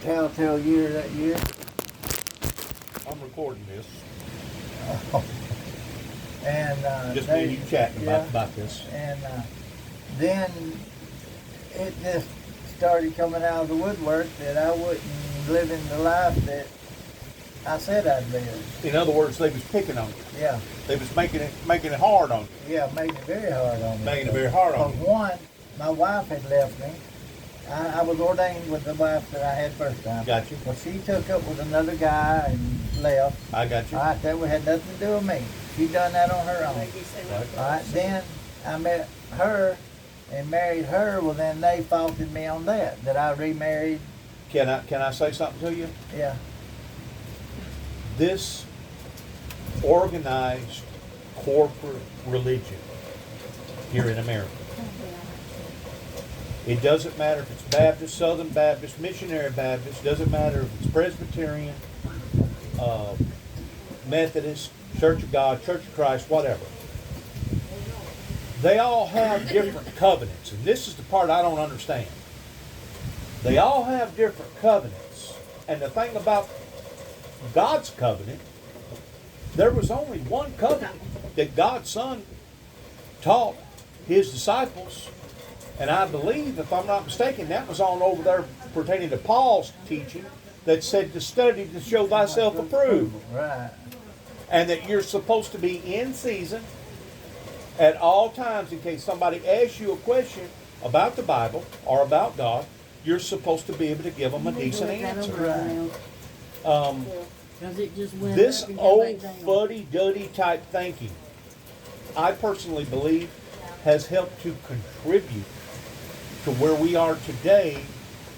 telltale year that year? I'm recording this. And Just me and you chatting about this. And then it just started coming out of the woodwork that I wouldn't live in the life that I said I'd live. In other words, they was picking on you. Yeah. They was making it hard on you. Yeah, making it very hard on me. Making it very hard on you. Because one, my wife had left me. I was ordained with the wife that I had first time. Got you. Well, she took up with another guy and left. I got you. All right, that had nothing to do with me. She done that on her own. Right. All right, then I met her and married her. Well, then they faulted me on that I remarried. Can I say something to you? Yeah. This organized corporate religion here in America. It doesn't matter if it's Baptist, Southern Baptist, Missionary Baptist, doesn't matter if it's Presbyterian, Methodist, Church of God, Church of Christ, whatever. They all have different covenants, and this is the part I don't understand. They all have different covenants, and the thing about God's covenant, there was only one covenant that God's Son taught His disciples, and I believe, if I'm not mistaken, that was on over there pertaining to Paul's teaching that said to study to show thyself approved. Right. And that you're supposed to be in season at all times in case somebody asks you a question about the Bible or about God, you're supposed to be able to give them a decent answer. This old fuddy-duddy type thinking, I personally believe, has helped to contribute to where we are today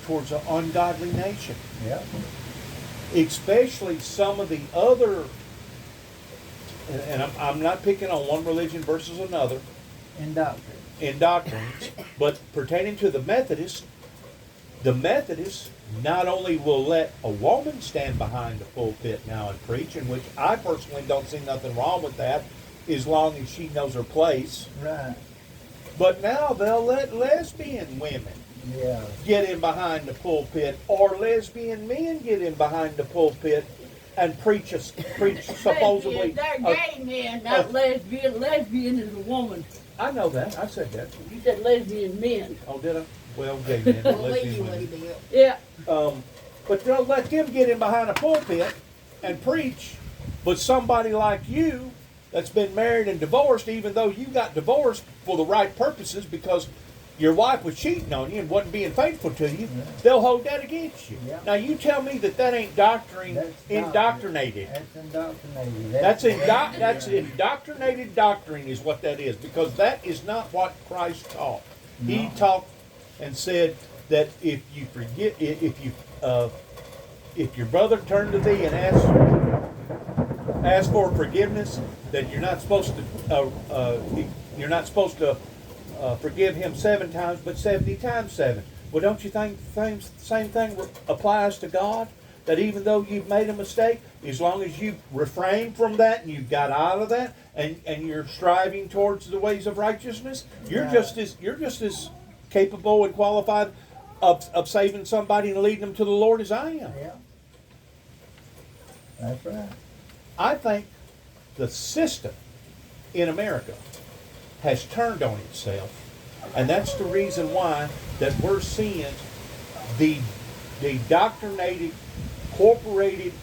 towards an ungodly nation. Yeah. Especially some of the other, and I'm not picking on one religion versus another. In doctrines, but pertaining to the Methodists not only will let a woman stand behind the pulpit now and preach, in which I personally don't see nothing wrong with that, as long as she knows her place. Right. But now they'll let lesbian women get in behind the pulpit, or lesbian men get in behind the pulpit and preach supposedly. They're gay men, not lesbian. Lesbian is a woman. I know that. I said that. You said lesbian men. Oh, did I? Well, gay men, lesbian women. Yeah. But they'll let them get in behind a pulpit and preach. But somebody like you that's been married and divorced, even though you got divorced for the right purposes because your wife was cheating on you and wasn't being faithful to you, they'll hold that against you. Yeah. Now you tell me that ain't indoctrinated. That's indoctrinated. That's indoctrinated doctrine is what that is, because that is not what Christ taught. No. He taught and said that if your brother turned to thee and asked for forgiveness, that you're not supposed to forgive him 7 times, but 70 times 7. Well, don't you think the same thing applies to God? That even though you've made a mistake, as long as you refrain from that and you've got out of that, and you're striving towards the ways of righteousness, you're just as capable and qualified of saving somebody and leading them to the Lord as I am. Yeah. That's right. I think the system in America has turned on itself, and that's the reason why that we're seeing the doctrinated, corporated,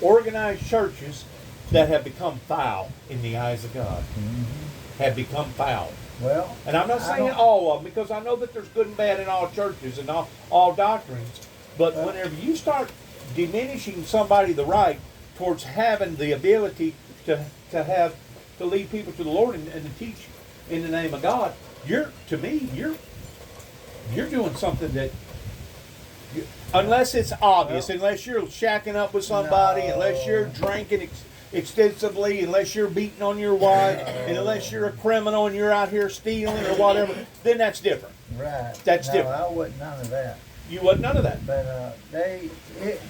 organized churches that have become foul in the eyes of God. Mm-hmm. Have become foul. Well, and I'm not saying all of them, because I know that there's good and bad in all churches and all doctrines, but whenever you start diminishing somebody the right towards having the ability to lead people to the Lord and to teach in the name of God, you're doing something that, unless it's obvious, unless you're shacking up with somebody, unless you're drinking extensively, unless you're beating on your wife, and unless you're a criminal and you're out here stealing or whatever, then that's different. Right. That's different. I wasn't none of that. You wasn't none of that. But they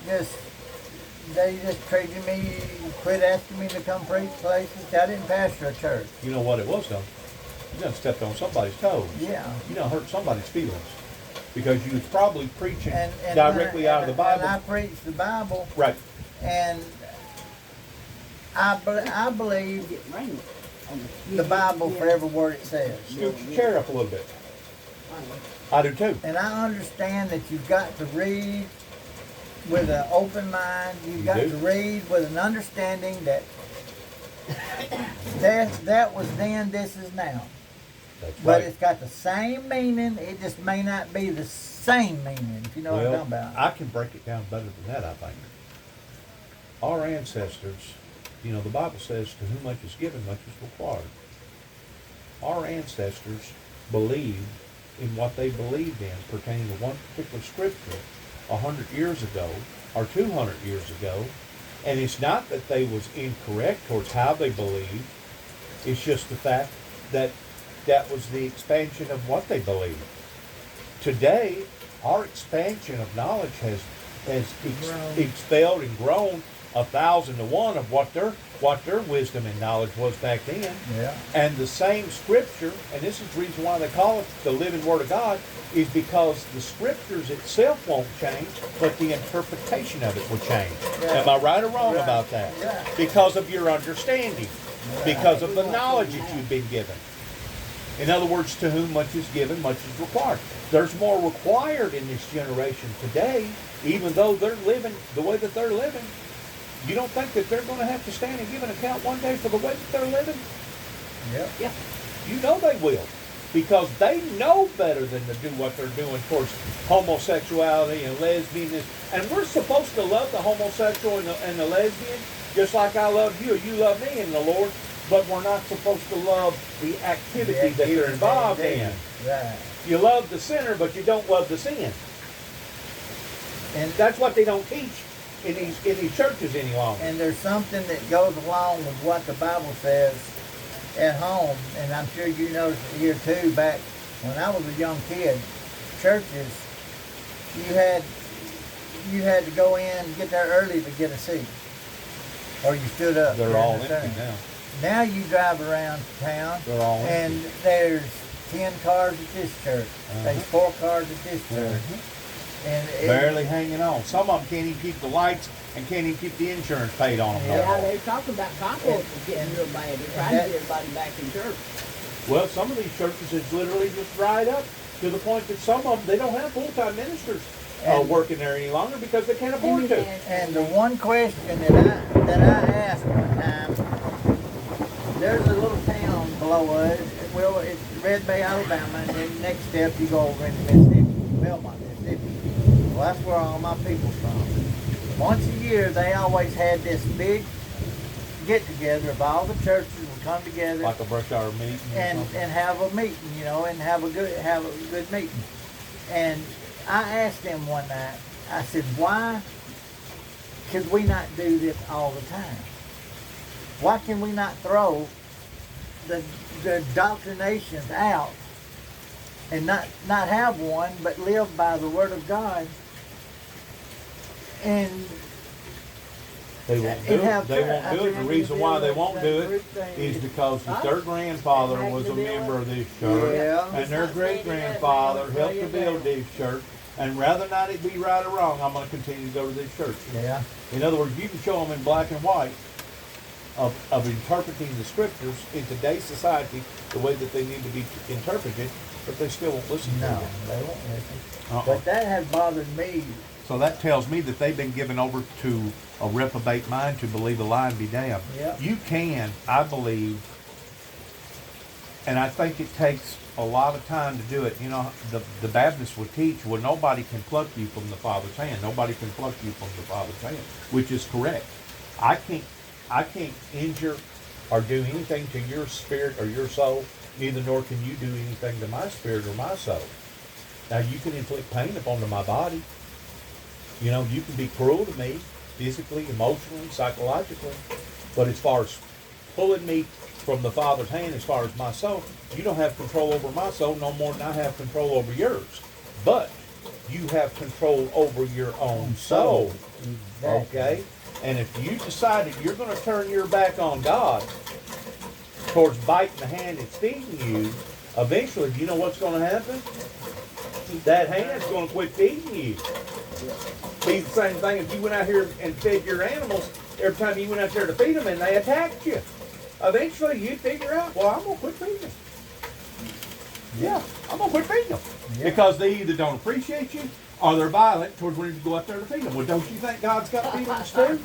just treated me, quit asking me to come preach places. I didn't pastor a church. You know what it was, though? You done stepped on somebody's toes. Yeah. You done hurt somebody's feelings. because you was probably preaching and directly out of the Bible. And I preach the Bible, Right. and I believe Get rain on the Bible for every word it says. Scoot your chair up a little bit. I do too. And I understand that you've got to read with an open mind. You've got do. to read with an understanding that that was then, this is now. That's But right. it's got the same meaning. It just may not be the same meaning, if you know what I'm talking about. I can break it down better than that, I think. Our ancestors, you know, the Bible says, to whom much is given, much is required. Our ancestors believed in what they believed in pertaining to one particular scripture 100 years ago or 200 years ago. And it's not that they was incorrect towards how they believed. It's just the fact that that was the expansion of what they believed. Today, our expansion of knowledge has expelled and grown 1,000 to 1 of what their wisdom and knowledge was back then. Yeah. And the same scripture, and this is the reason why they call it the living Word of God, is because the scriptures itself won't change, but the interpretation of it will change. Yeah. Am I right or wrong Right. about that? Yeah. Because of your understanding, because of the knowledge that you've been given. In other words, to whom much is given, much is required. There's more required in this generation today, even though they're living the way that they're living. You don't think that they're going to have to stand and give an account one day for the way that they're living? Yep. Yeah. You know they will. Because they know better than to do what they're doing towards homosexuality and lesbianism. And we're supposed to love the homosexual and the lesbian just like I love you, or you love me in the Lord. But we're not supposed to love the activity that they're involved in. Right. You love the sinner, but you don't love the sin. And That's what they don't teach in these churches any longer. And there's something that goes along with what the Bible says at home, and I'm sure you noticed it here too. Back when I was a young kid, churches, you had to go in and get there early to get a seat, or you stood up. They're during all the empty sermon. now. Now you drive around town, They're all and empty. there's 10 cars at this church. There's 4 cars at this church, and Barely hanging on. Some of them can't even keep the lights and can't even keep the insurance paid on them. Yeah. no Now more. they're talking about compost getting real bad. They're trying to get everybody back in church. Well, some of these churches is literally just dried up to the point that some of them, they don't have full-time ministers And- working there any longer because they can't afford to. And the one question that I asked one time, there's a little town below us. Well, it's Red Bay, Alabama, and then next step you go over into Mississippi, Belmont, Mississippi. Well, that's where all my people's from. Once a year, they always had this big get-together of all the churches would come together Like a brush hour meeting or and something. have a meeting, you know, and have a good meeting. And I asked them one night, I said, why could we not do this all the time? Why can we not throw the doctrinations out and not have one, but live by the Word of God? And They won't do it it. have They church. won't I do it. said, The reason why they won't do it everything is is- because their grandfather was a member of this church. Yeah. And their great-grandfather helped to build this church. And rather not it be right or wrong, I'm going to continue to go to this church. Yeah. In other words, you can show them in black and white of interpreting the scriptures in today's society the way that they need to be interpreted, but they still won't listen to No, you. they won't listen. Uh-uh. But that has bothered me. So that tells me that they've been given over to a reprobate mind to believe a lie and be damned. Yep. You can, I believe, and I think it takes a lot of time to do it. You know, the Baptists would teach, well, nobody can pluck you from the Father's hand. Nobody can pluck you from the Father's hand, which is correct. I can't injure or do anything to your spirit or your soul, neither nor can you do anything to my spirit or my soul. Now, you can inflict pain upon my body. You know, you can be cruel to me, physically, emotionally, psychologically. But as far as pulling me from the Father's hand, as far as my soul, you don't have control over my soul no more than I have control over yours. But you have control over your own soul. Exactly. Okay? And if you decided you're going to turn your back on God towards biting the hand that's feeding you, eventually, do you know what's going to happen? that hand's going to quit feeding you. Be the same thing if you went out here and fed your animals every time you went out there to feed them and they attacked you. Eventually you'd figure out, well, I'm going to quit feeding them. Yeah, I'm going to quit feeding them. Yeah. Because they either don't appreciate you or they're violent towards when you go out there to feed them. Well, don't you think God's got feelings too?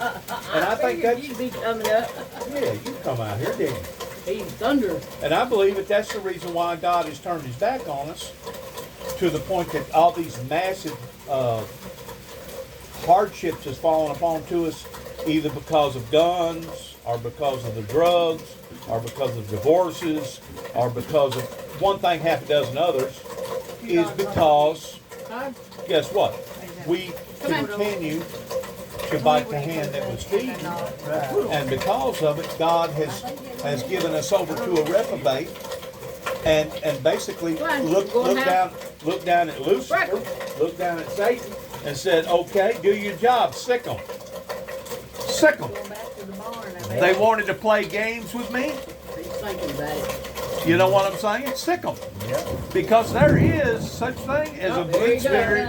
And I think that's, You'd be coming up. yeah, you come out here, didn't you? He's thunder. And I believe that that's the reason why God has turned his back on us, to the point that all these massive hardships has fallen upon to us, either because of guns, or because of the drugs, or because of divorces, or because of one thing, half a dozen others, is because, guess what? We continue to bite the hand that was feeding, and because of it, God has given us over to a reprobate, and basically look down at Lucifer, look down at Satan, and said, okay, do your job, sick them. Sick them. They wanted to play games with me. He's thinking about it. You know what I'm saying? Sick them. Yeah. Because there is such thing as a good spirit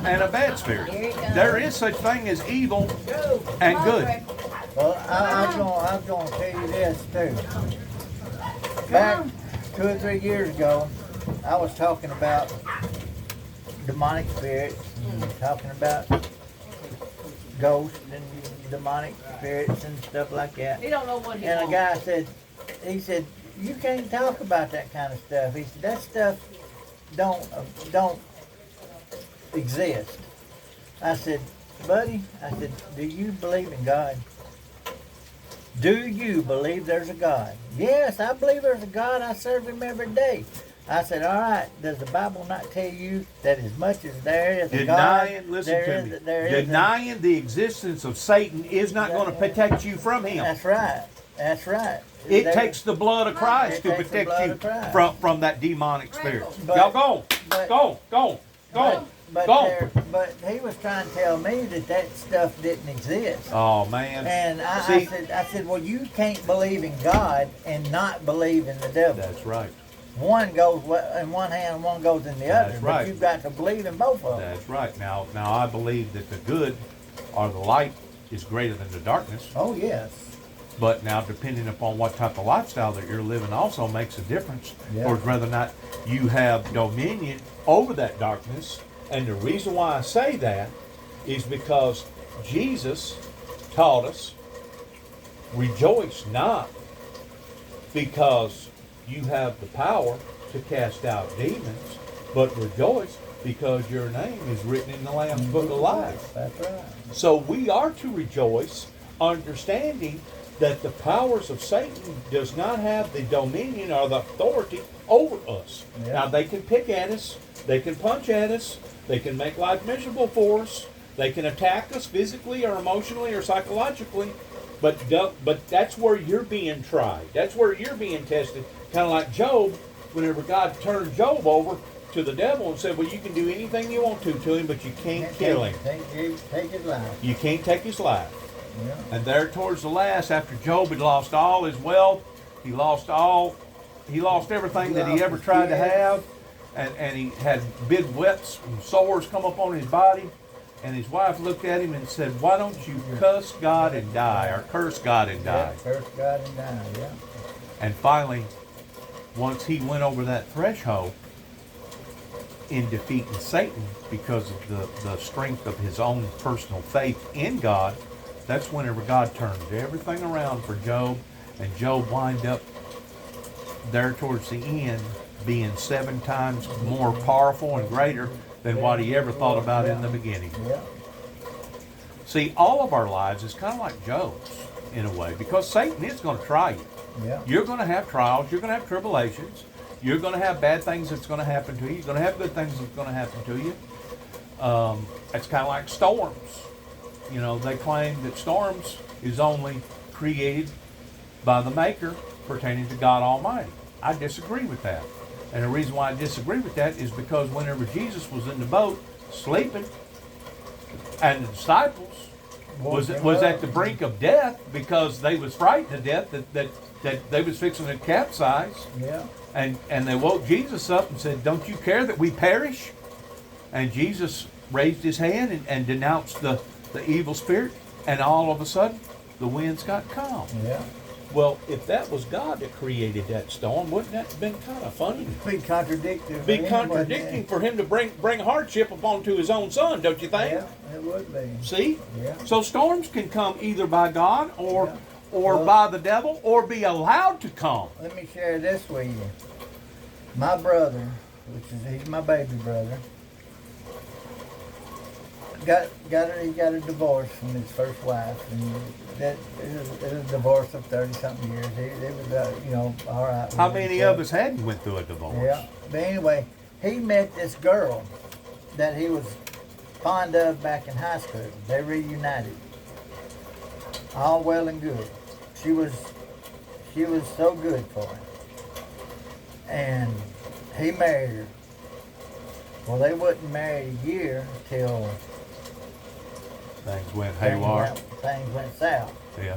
and a bad spirit. There is such thing as evil and good. Well, I was going to tell you this too. Back 2 or 3 years ago, I was talking about demonic spirits, and talking about ghosts and demonic spirits and stuff like that. He don't know what he And a wants. guy said, he said, you can't talk about that kind of stuff. He said, that stuff don't exist. I said, buddy, I said, do you believe in God? Do you believe there's a God? Yes, I believe there's a God. I serve him every day. I said, all right, does the Bible not tell you that as much as there is a God, Denying the existence of Satan is not going to protect you from him. That's right. That's right. It takes the blood of Christ It to takes the protect blood you of Christ. from that demonic spirit. But- Y'all go, but- go. But he was trying to tell me that stuff didn't exist. Oh man. And See- I said, well, you can't believe in God and not believe in the devil. That's right. One goes in one hand, one goes in the other. That's right. But you've got to believe in both of them. That's right. Now I believe that the good or the light is greater than the darkness. Oh, yes. But now, depending upon what type of lifestyle that you're living, also makes a difference Yeah. towards whether or not you have dominion over that darkness. And the reason why I say that is because Jesus taught us, rejoice not because you have the power to cast out demons, but rejoice because your name is written in the Lamb's Book of Life. That's right. So we are to rejoice, understanding that the powers of Satan does not have the dominion or the authority over us. Yeah. Now they can pick at us, they can punch at us, they can make life miserable for us, they can attack us physically or emotionally or psychologically, but that's where you're being tried. That's where you're being tested. Kind of like Job, whenever God turned Job over to the devil and said, well, you can do anything you want to him, but you can't kill him. Take his life. You can't take his life. Yeah. And there towards the last, after Job had lost all his wealth, he lost everything that he ever tried to have, and he had big wets and sores come up on his body. And his wife looked at him and said, why don't you cuss God and die, or curse God and die? Yeah, curse God and die, yeah. And finally, once he went over that threshold in defeating Satan because of the strength of his own personal faith in God, that's whenever God turned everything around for Job, and Job wind up there towards the end being 7 times more powerful and greater than what he ever thought about in the beginning. Yeah. See, all of our lives is kind of like Job's in a way, because Satan is going to try you. Yeah. You're going to have trials, you're going to have tribulations, you're going to have bad things that's going to happen to you, you're going to have good things that's going to happen to you. It's kind of like storms. You know, they claim that storms is only created by the Maker pertaining to God Almighty. I disagree with that. And the reason why I disagree with that is because whenever Jesus was in the boat sleeping, and the disciples was at the brink of death because they was frightened to death that they was fixing to capsize. Yeah. And they woke Jesus up and said, don't you care that we perish? And Jesus raised his hand and denounced the evil spirit, and all of a sudden, the winds got calm. Yeah. Well, if that was God that created that storm, wouldn't that have been kind of funny? Be contradictory. Be contradicting for him to bring hardship upon to his own son, don't you think? Yeah, it would be. See? Yeah. So storms can come either by God or Yeah. or by the devil, or be allowed to come. Let me share this with you. My brother, he's my baby brother, he got a divorce from his first wife, and it was a divorce of 30-something years. It was, all right. How many of us hadn't went through a divorce? Yeah. But anyway, he met this girl that he was fond of back in high school. They reunited. All well and good. She was so good for him. And he married her. Well, they wasn't married a year till Things went haywire. Things went south. Yeah.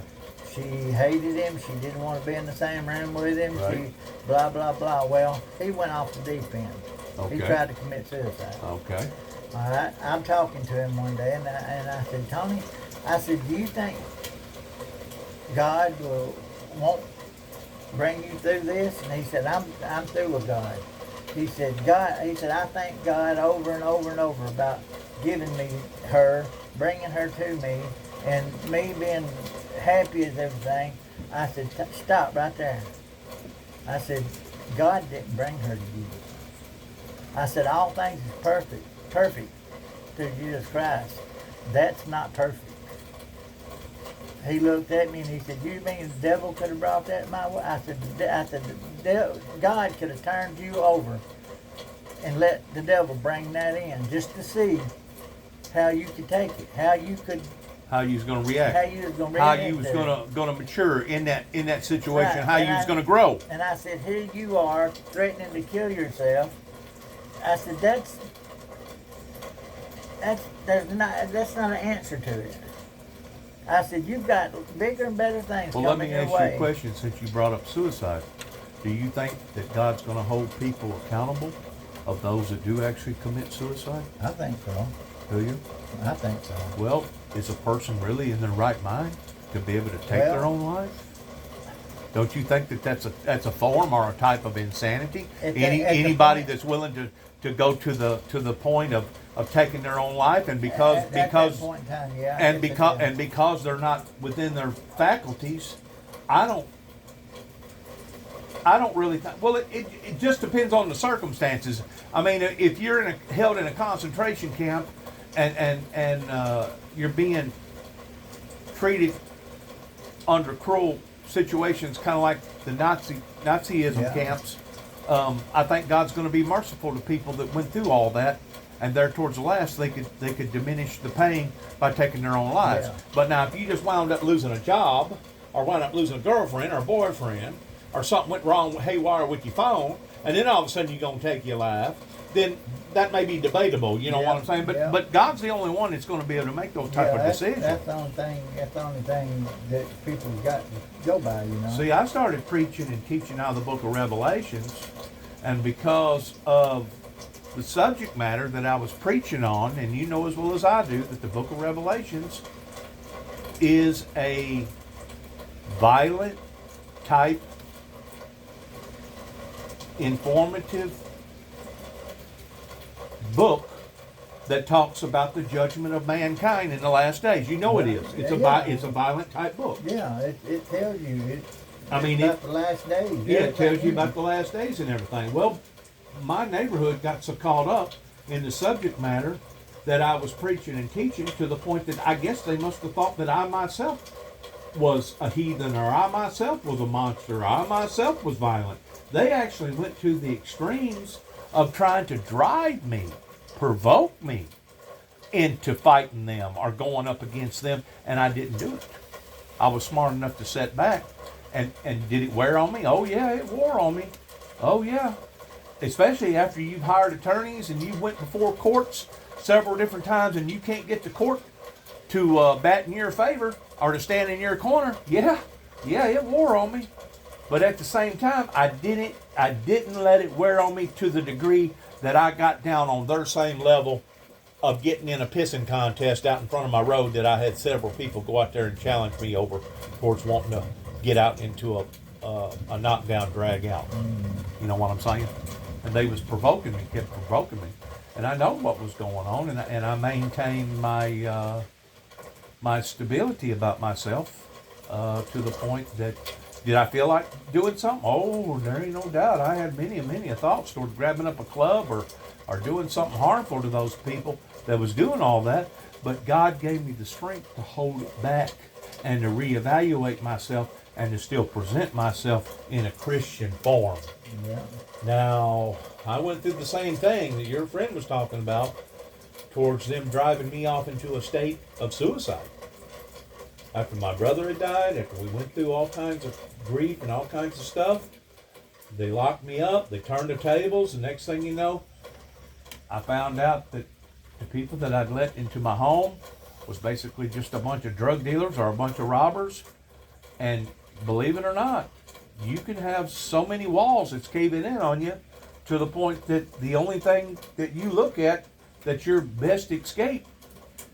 She hated him. She didn't want to be in the same room with him. Right. She blah, blah, blah. Well, he went off the deep end. Okay. He tried to commit suicide. Okay. All right. I'm talking to him one day, and I said, Tony, I said, do you think God won't bring you through this? And he said, I'm through with God. He said, I thank God over and over and over about giving me her, bringing her to me, and me being happy as everything. I said, stop right there. I said, God didn't bring her to you. I said, all things is perfect through Jesus Christ. That's not perfect. He looked at me and he said, you mean the devil could have brought that my way? I said, God could have turned you over and let the devil bring that in just to see how you could take it, how you was going to react, how you was going to how react, you was going to mature in that situation, Right. how And you was I- going to grow. And I said, here you are threatening to kill yourself. I said, that's not an answer to it. I said, you've got bigger and better things Well, let coming me your ask you way. a question since you brought up suicide. Do you think that God's going to hold people accountable of those that do actually commit suicide? I think so. Do you? I think so. Well, is a person really in their right mind to be able to take their Well- own life? Don't you think that that's a form or a type of insanity? At the Anybody point- that's willing to go to the point of taking their own life, and because At that point in time, yeah. and because they're not within their faculties, I don't really think. Well, it just depends on the circumstances. I mean, if you're held in a concentration camp and you're being treated under cruel situations, kind of like the Nazism Yeah. camps, I think God's going to be merciful to people that went through all that. And there towards the last, they could diminish the pain by taking their own lives. Yeah. But now, if you just wound up losing a job, or wound up losing a girlfriend or a boyfriend, or something went wrong haywire with your phone, and then all of a sudden you're going to take your life, then that may be debatable. You know Yeah. what I'm saying? Yeah. But God's the only one that's going to be able to make those type of decisions. That's the only thing. That's the only thing that people got to go by. See, I started preaching and teaching out of the book of Revelations, and because of the subject matter that I was preaching on, and you know as well as I do that the book of Revelations is a violent type, informative book that talks about the judgment of mankind in the last days. You know it is. It's a violent type book. Yeah, it tells you. I mean, about the last days. Yeah, it tells you Everything. about the last days and everything. Well, my neighborhood got so caught up in the subject matter that I was preaching and teaching, to the point that I guess they must have thought that I myself was a heathen, or I myself was a monster, or I myself was violent. They actually went to the extremes of trying to drive me, provoke me into fighting them or going up against them, and I didn't do it. I was smart enough to sit back. And did it wear on me? Oh yeah, it wore on me. Oh yeah. Especially after you've hired attorneys and you went before courts several different times and you can't get the court to bat in your favor or to stand in your corner. Yeah, it wore on me. But at the same time, I didn't let it wear on me to the degree that I got down on their same level of getting in a pissing contest out in front of my road that I had several people go out there and challenge me over towards wanting to get out into a knockdown drag out. You know what I'm saying? And they was provoking me, kept provoking me. And I know what was going on, and I maintained my my stability about myself to the point that, did I feel like doing something? Oh, there ain't no doubt. I had many thoughts toward grabbing up a club or doing something harmful to those people that was doing all that. But God gave me the strength to hold it back and to reevaluate myself and to still present myself in a Christian form. Yeah. Now, I went through the same thing that your friend was talking about towards them driving me off into a state of suicide. After my brother had died, after we went through all kinds of grief and all kinds of stuff, they locked me up, they turned the tables, and next thing you know, I found out that the people that I'd let into my home was basically just a bunch of drug dealers or a bunch of robbers. And believe it or not, you can have so many walls that's caving in on you to the point that the only thing that you look at that's your best escape,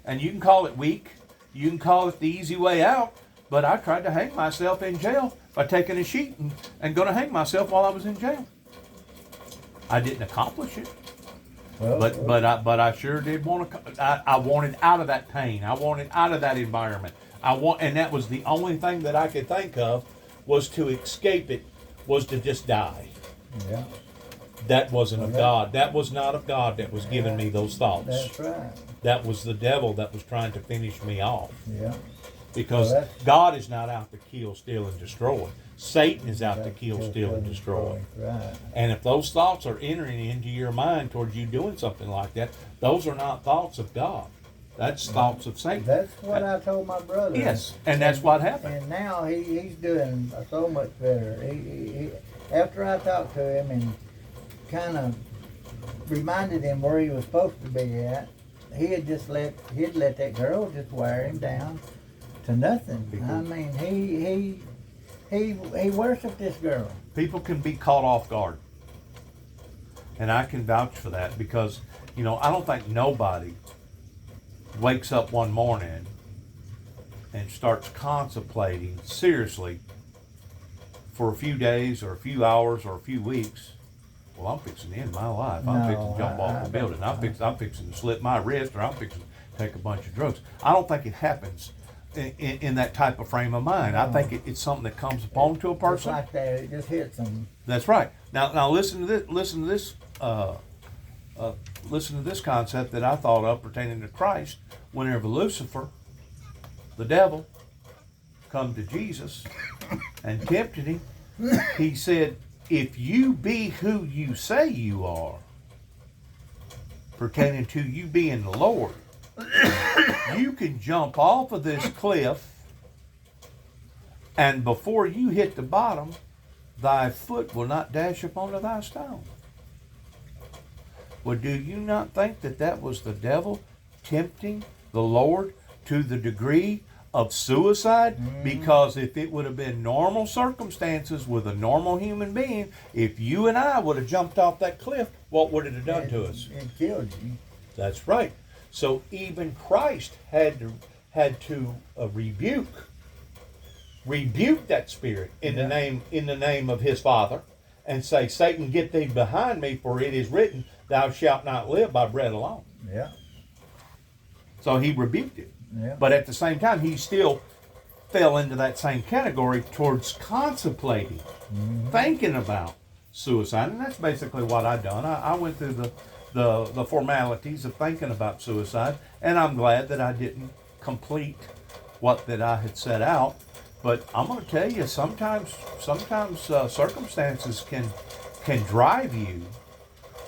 and you can call it weak, you can call it the easy way out, but I tried to hang myself in jail by taking a sheet and going to hang myself while I was in jail. I didn't accomplish it. Well, But I sure did want to. I wanted out of that pain. I wanted out of that environment. And that was the only thing that I could think of was to escape it, was to just die. Yeah. That wasn't of God. That was not of God that was giving me those thoughts. That's right. That was the devil that was trying to finish me off. Yeah. Because God is not out to kill, steal, and destroy. Satan is out to kill, steal, and destroy. Right. And if those thoughts are entering into your mind towards you doing something like that, those are not thoughts of God. That's thoughts of Satan. That's what I told my brother. Yes, and that's what happened. And now he's doing so much better. He after I talked to him and kind of reminded him where he was supposed to be at, he'd let that girl just wear him down to nothing. I mean, he worshipped this girl. People can be caught off guard. And I can vouch for that because, I don't think nobody wakes up one morning and starts contemplating seriously for a few days or a few hours or a few weeks, well, I'm fixing to end my life. I'm fixing to jump off the building. I'm fixing to slip my wrist, or I'm fixing to take a bunch of drugs. I don't think it happens in that type of frame of mind. I think it's something that comes upon to a person. Just like that, it just hits them. That's right. Now listen to this. Listen to this concept that I thought of pertaining to Christ. Whenever Lucifer, the devil, come to Jesus and tempted him, he said, "If you be who you say you are," pertaining to you being the Lord, you can jump off of this cliff, and before you hit the bottom, thy foot will not dash upon thy stone. Well, do you not think that was the devil tempting the Lord to the degree of suicide? Because if it would have been normal circumstances with a normal human being, if you and I would have jumped off that cliff, what would it have done to us? It killed you. That's right. So even Christ had to rebuke that spirit in the name of his Father, and say, "Satan, get thee behind me, for it is written, thou shalt not live by bread alone." Yeah. So he rebuked it. Yeah. But at the same time, he still fell into that same category towards contemplating, thinking about suicide. And that's basically what I done. I went through the formalities of thinking about suicide, and I'm glad that I didn't complete what that I had set out. But I'm going to tell you, sometimes circumstances can drive you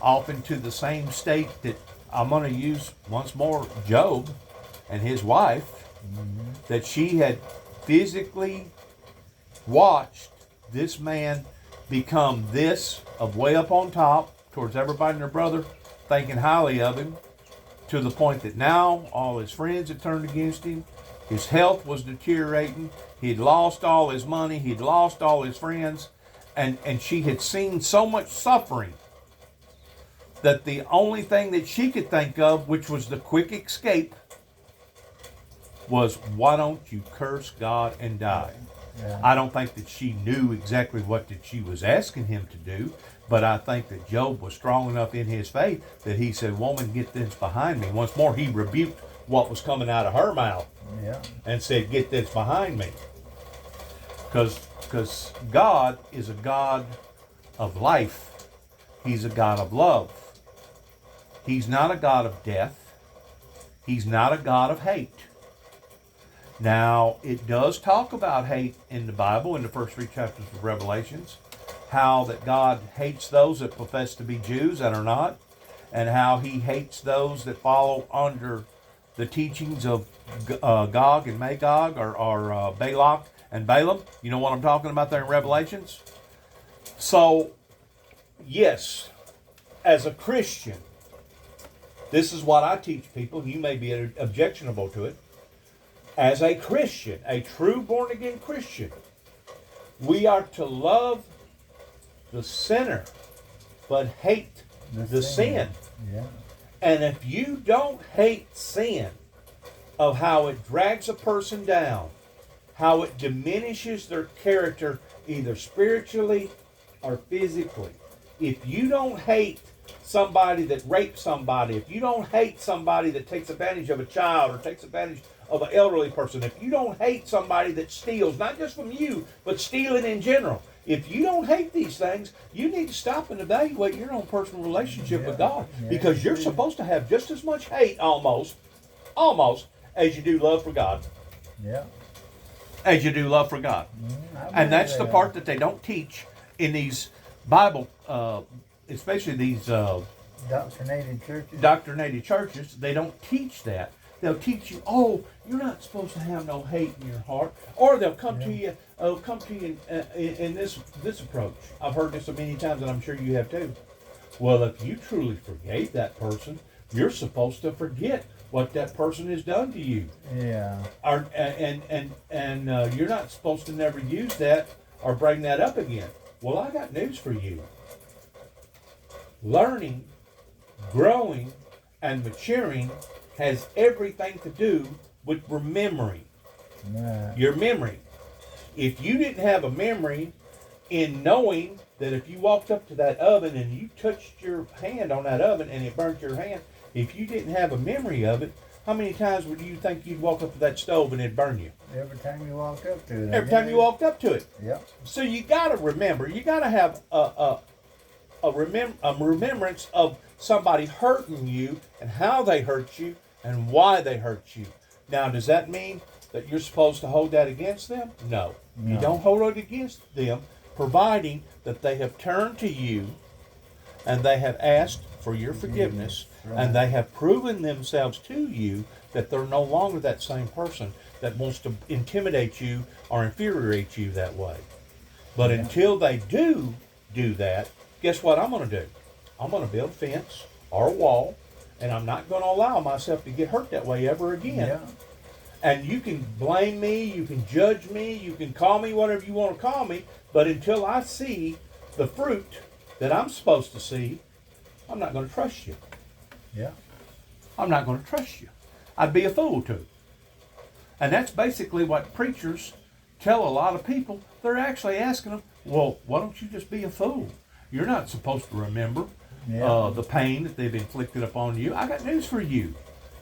off into the same state that I'm going to use once more Job and his wife, that she had physically watched this man become this of way up on top towards everybody and their brother thinking highly of him, to the point that now all his friends had turned against him. His health was deteriorating. He'd lost all his money. He'd lost all his friends. And she had seen so much suffering that the only thing that she could think of, which was the quick escape, was, why don't you curse God and die? Yeah. I don't think that she knew exactly what that she was asking him to do, but I think that Job was strong enough in his faith that he said, woman, get this behind me. Once more, he rebuked what was coming out of her mouth Yeah. and said, get this behind me. Because God is a God of life. He's a God of love. He's not a God of death. He's not a God of hate. Now, it does talk about hate in the Bible, in the first 3 chapters of Revelations, how that God hates those that profess to be Jews and are not, and how he hates those that follow under the teachings of Gog and Magog, or Balak and Balaam. You know what I'm talking about there in Revelations? So, yes, as a Christian, this is what I teach people, and you may be objectionable to it. As a Christian, a true born-again Christian, we are to love the sinner, but hate the sin. Yeah. And if you don't hate sin, of how it drags a person down, how it diminishes their character either spiritually or physically, if you don't hate somebody that rapes somebody, if you don't hate somebody that takes advantage of a child or takes advantage of an elderly person, if you don't hate somebody that steals, not just from you, but stealing in general, if you don't hate these things, you need to stop and evaluate your own personal relationship with God, because you're supposed to have just as much hate almost, as you do love for God. Yeah. As you do love for God. And that's the part that they don't teach in these Bible, especially these doctrinated churches. They don't teach that. They'll teach you, oh, you're not supposed to have no hate in your heart, or they'll come to you, in this approach. I've heard this so many times, and I'm sure you have too. Well, if you truly forgave that person, you're supposed to forget what that person has done to you. Yeah. And you're not supposed to never use that or bring that up again. Well, I got news for you. Learning, growing, and maturing has everything to do with remembering. Right. Your memory. If you didn't have a memory in knowing that if you walked up to that oven and you touched your hand on that oven and it burnt your hand, if you didn't have a memory of it, how many times would you think you'd walk up to that stove and it'd burn you? Every time you walked up to it. Every time you walked up to it. Yep. So you got to remember. You got to have a remembrance of somebody hurting you and how they hurt you and why they hurt you. Now, does that mean that you're supposed to hold that against them? No. You don't hold it against them, providing that they have turned to you and they have asked for your forgiveness, and they have proven themselves to you that they're no longer that same person that wants to intimidate you or infuriate you that way. But until they do that, guess what I'm going to do? I'm going to build a fence or a wall, and I'm not going to allow myself to get hurt that way ever again. Yeah. And you can blame me, you can judge me, you can call me whatever you want to call me, but until I see the fruit that I'm supposed to see, I'm not going to trust you. Yeah. I'm not going to trust you. I'd be a fool to. And that's basically what preachers tell a lot of people. They're actually asking them, well, why don't you just be a fool? You're not supposed to remember the pain that they've inflicted upon you. I got news for you.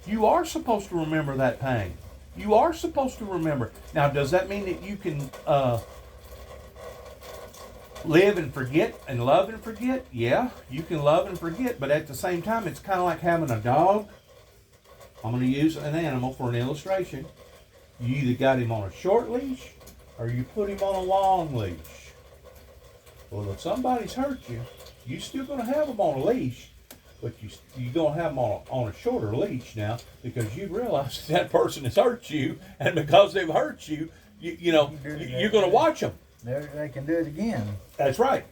You are supposed to remember that pain. You are supposed to remember. Now, does that mean that you can live and forget and love and forget? Yeah, you can love and forget, but at the same time, it's kind of like having a dog. I'm going to use an animal for an illustration. You either got him on a short leash or you put him on a long leash. Well, if somebody's hurt you, you're still going to have them on a leash, but you're going to have them on a shorter leash now, because you realize that person has hurt you, and because they've hurt you, you're going to watch them. They can do it again. That's right.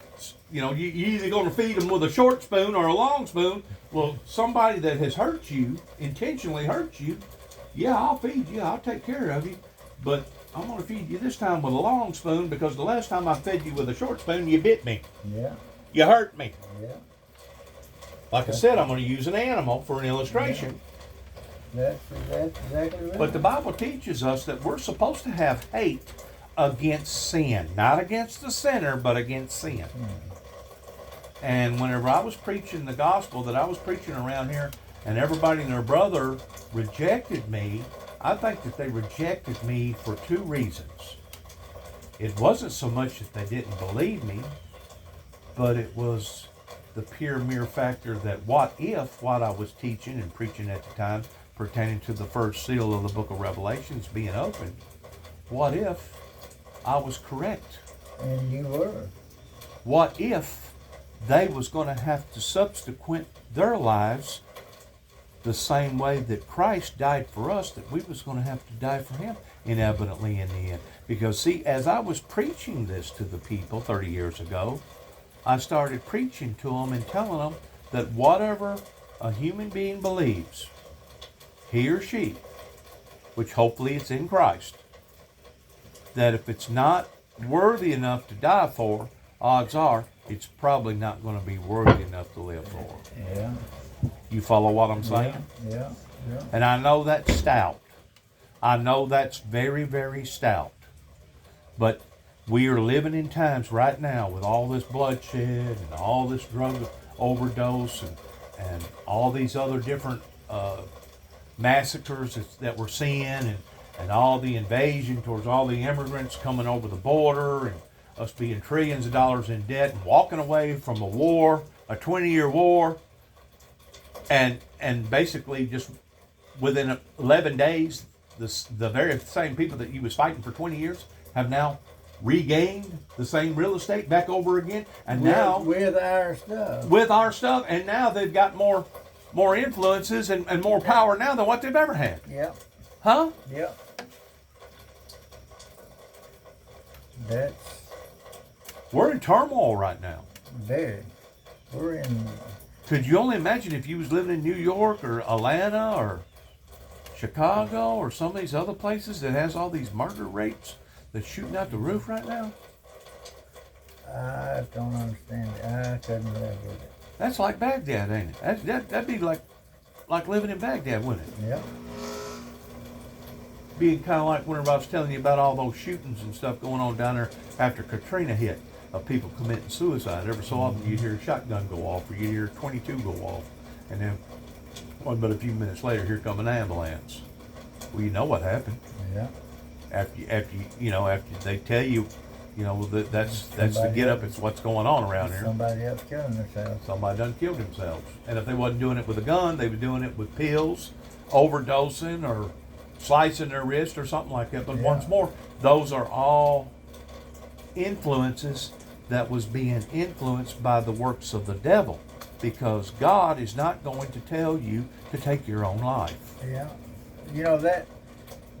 You're either going to feed them with a short spoon or a long spoon. Well, somebody that has hurt you, intentionally hurt you, yeah, I'll feed you, I'll take care of you, but I'm going to feed you this time with a long spoon, because the last time I fed you with a short spoon, you bit me. Yeah. You hurt me. Yeah. Like I said, I'm going to use an animal for an illustration. That's exactly right. But the Bible teaches us that we're supposed to have hate against sin. Not against the sinner, but against sin. And whenever I was preaching the gospel that I was preaching around here, and everybody and their brother rejected me, I think that they rejected me for two reasons. It wasn't so much that they didn't believe me, but it was the pure mere factor that what if what I was teaching and preaching at the time pertaining to the first seal of the book of Revelations being opened, what if I was correct? And you were. What if they was going to have to subsequent their lives the same way that Christ died for us, that we was going to have to die for him inevitably in the end? Because see, as I was preaching this to the people 30 years ago, I started preaching to them and telling them that whatever a human being believes, he or she, which hopefully it's in Christ, that if it's not worthy enough to die for, odds are it's probably not going to be worthy enough to live for. Yeah. You follow what I'm saying? Yeah. And I know that's stout. I know that's very, very stout. But we are living in times right now with all this bloodshed and all this drug overdose and all these other different massacres that we're seeing and all the invasion towards all the immigrants coming over the border and us being trillions of dollars in debt and walking away from a war, a 20-year war, and basically just within 11 days, the very same people that you was fighting for 20 years have now regained the same real estate back over again, and now with our stuff, and now they've got more influences and more power now than what they've ever had. Yep. Huh? Yep. We're in turmoil right now. Very. We're in. Could you only imagine if you was living in New York or Atlanta or Chicago or some of these other places that has all these murder rates that's shooting out the roof right now? I don't understand it. I couldn't live with it. That's like Baghdad, ain't it? That'd be like living in Baghdad, wouldn't it? Yep. Being kind of like whenever I was telling you about all those shootings and stuff going on down there after Katrina hit, of people committing suicide. Every so often you'd hear a shotgun go off or you'd hear 22 go off. And then, but a few minutes later, here come an ambulance. Well, you know what happened. Yeah. After they tell you, that's the get up. It's what's going on around here. Somebody else killing themselves. Somebody done killed themselves. And if they wasn't doing it with a gun, they were doing it with pills, overdosing, or slicing their wrist or something like that. But once more, those are all influences that was being influenced by the works of the devil, because God is not going to tell you to take your own life. Yeah. That,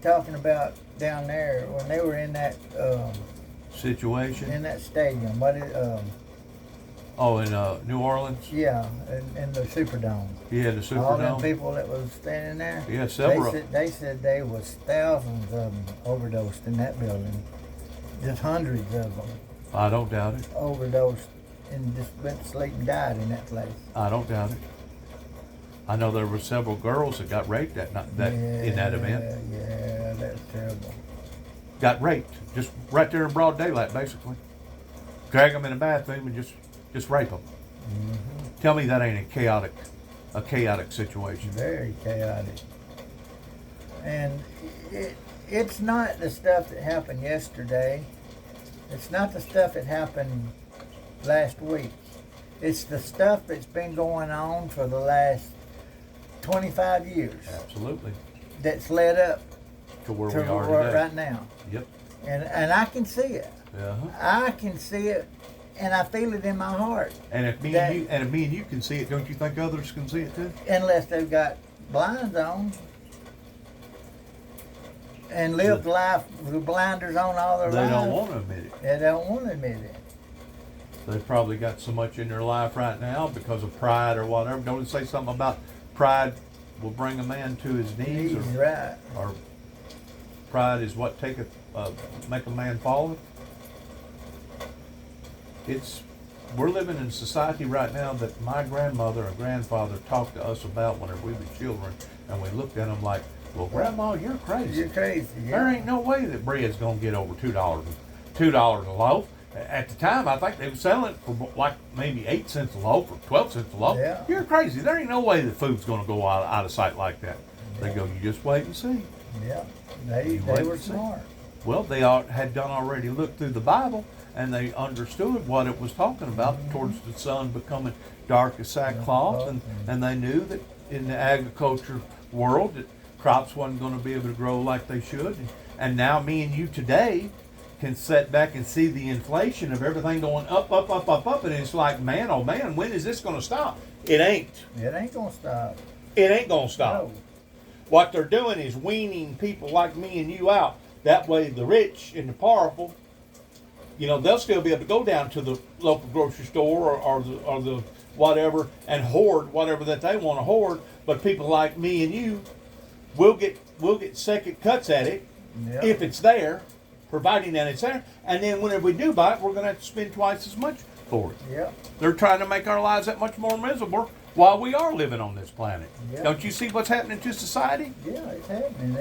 talking about down there, when they were in that situation, in that stadium, in New Orleans? Yeah, in the Superdome. Yeah, the Superdome. All them people that was standing there. Yeah, several. They said there was thousands of them overdosed in that building. Just hundreds of them. I don't doubt it. Overdosed and just went to sleep and died in that place. I don't doubt it. I know there were several girls that got raped in that event. Yeah, that's terrible. Got raped, just right there in broad daylight, basically. Drag them in a bathroom and just rape them. Mm-hmm. Tell me that ain't a chaotic situation. Very chaotic. And it's not the stuff that happened yesterday. It's not the stuff that happened last week. It's the stuff that's been going on for the last 25 years. Absolutely. That's led up to where to we are where today. right now. Yep. And I can see it. Uh-huh. I can see it, and I feel it in my heart. And if me and you can see it, don't you think others can see it too? Unless they've got blinds on and lived life with blinders on all their lives. They don't want to admit it. They don't want to admit it. They've probably got so much in their life right now because of pride or whatever. Don't it say something about pride will bring a man to his knees? He's right. Or pride is what make a man fall? It's we're living in a society right now that my grandmother and grandfather talked to us about whenever we were children, and we looked at them like, well, Grandma, you're crazy. You're crazy. Yeah. There ain't no way that bread's gonna get over $2 a loaf. At the time, I think they were selling it for like maybe 8 cents a loaf or 12 cents a loaf. Yeah. You're crazy. There ain't no way that food's gonna go out of sight like that. They go, you just wait and see. Yeah. They were smart. Well, they had done already looked through the Bible, and they understood what it was talking about towards the sun becoming dark as sackcloth, and they knew that in the agriculture world that crops wasn't going to be able to grow like they should. And now me and you today can sit back and see the inflation of everything going up, and it's like, man, oh man, when is this going to stop? It ain't. It ain't gonna stop. It ain't going to stop. No. What they're doing is weaning people like me and you out. That way the rich and the powerful, you know, they'll still be able to go down to the local grocery store or the whatever and hoard whatever that they want to hoard. But people like me and you, we'll get second cuts at it if it's there, providing that it's there. And then whenever we do buy it, we're going to have to spend twice as much for it. Yeah. They're trying to make our lives that much more miserable while we are living on this planet. Yeah. Don't you see what's happening to society? Yeah, it's happening.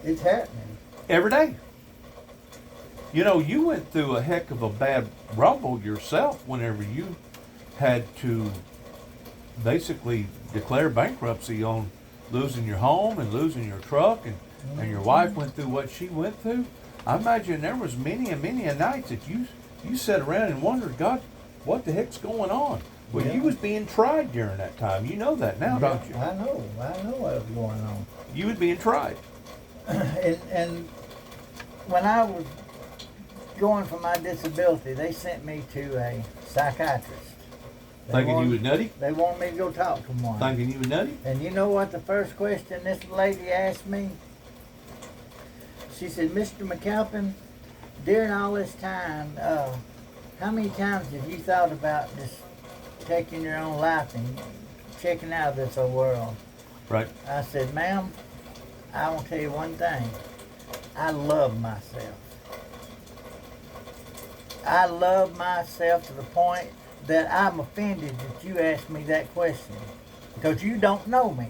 It's happening. Every day. You know, you went through a heck of a bad rumble yourself whenever you had to basically declare bankruptcy on losing your home and losing your truck, and your wife went through what she went through. I imagine there was many and many a night that you sat around and wondered, God, what the heck's going on? Well, you was being tried during that time. You know that now, don't you? I know what was going on. You was being tried. And when I was going for my disability, they sent me to a psychiatrist. Thinking you was nutty? They wanted me to go talk to one. Thinking you was nutty? And you know what the first question this lady asked me? She said, Mr. McAlpin, during all this time, how many times have you thought about just taking your own life and checking out of this whole world? Right. I said, ma'am, I want to tell you one thing. I love myself. I love myself to the point that I'm offended that you asked me that question, because you don't know me.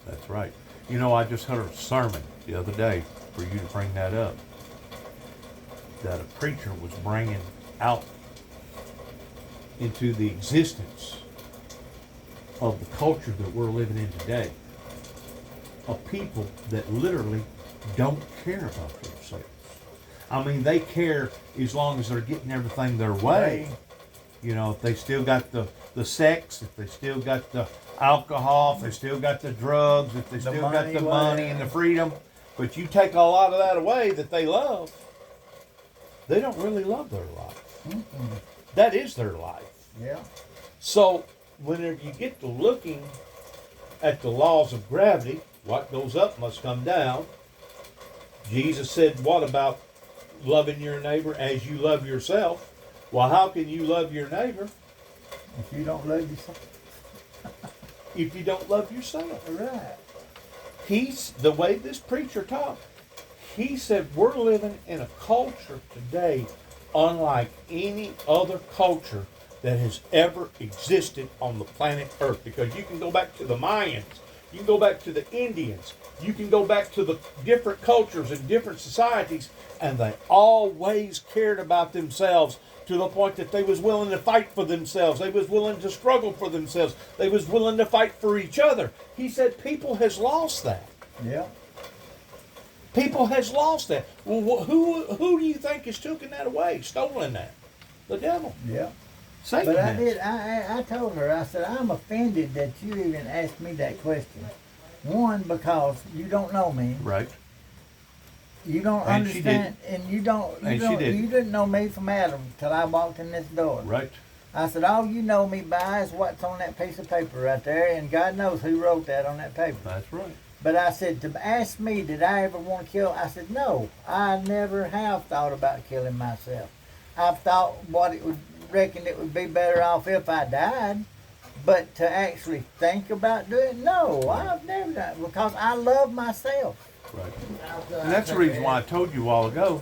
That's right. You know, I just heard a sermon the other day, for you to bring that up, that a preacher was bringing out into the existence of the culture that we're living in today, a people that literally don't care about themselves. I mean, they care as long as they're getting everything their way. You know, if they still got the sex, if they still got the alcohol, if they still got the drugs, if they still got the money and the freedom. But you take a lot of that away that they love, they don't really love their life. That is their life. Yeah. So whenever you get to looking at the laws of gravity, what goes up must come down. Jesus said, what about loving your neighbor as you love yourself? Well, how can you love your neighbor if you don't love yourself? If you don't love yourself? Right. The way this preacher talked, he said we're living in a culture today unlike any other culture that has ever existed on the planet Earth. Because you can go back to the Mayans, you can go back to the Indians, you can go back to the different cultures and different societies, and they always cared about themselves to the point that they was willing to fight for themselves. They was willing to struggle for themselves. They was willing to fight for each other. He said people has lost that. Yeah. People has lost that. Well, who do you think has taken that away, stolen that? The devil. Yeah. Satan But I has. did. I told her. I said, I'm offended that you even asked me that question. One, because you don't know me. Right. You don't And she understand, and you didn't know me from Adam till I walked in this door. Right. I said, all you know me by is what's on that piece of paper right there, and God knows who wrote that on that paper. That's right. But I said, to ask me, did I ever want to kill? I said, no, I never have thought about killing myself. I've thought reckoned it would be better off if I died. But to actually think about doing it, no, I've never done it, because I love myself. Right. And that's the reason why I told you a while ago,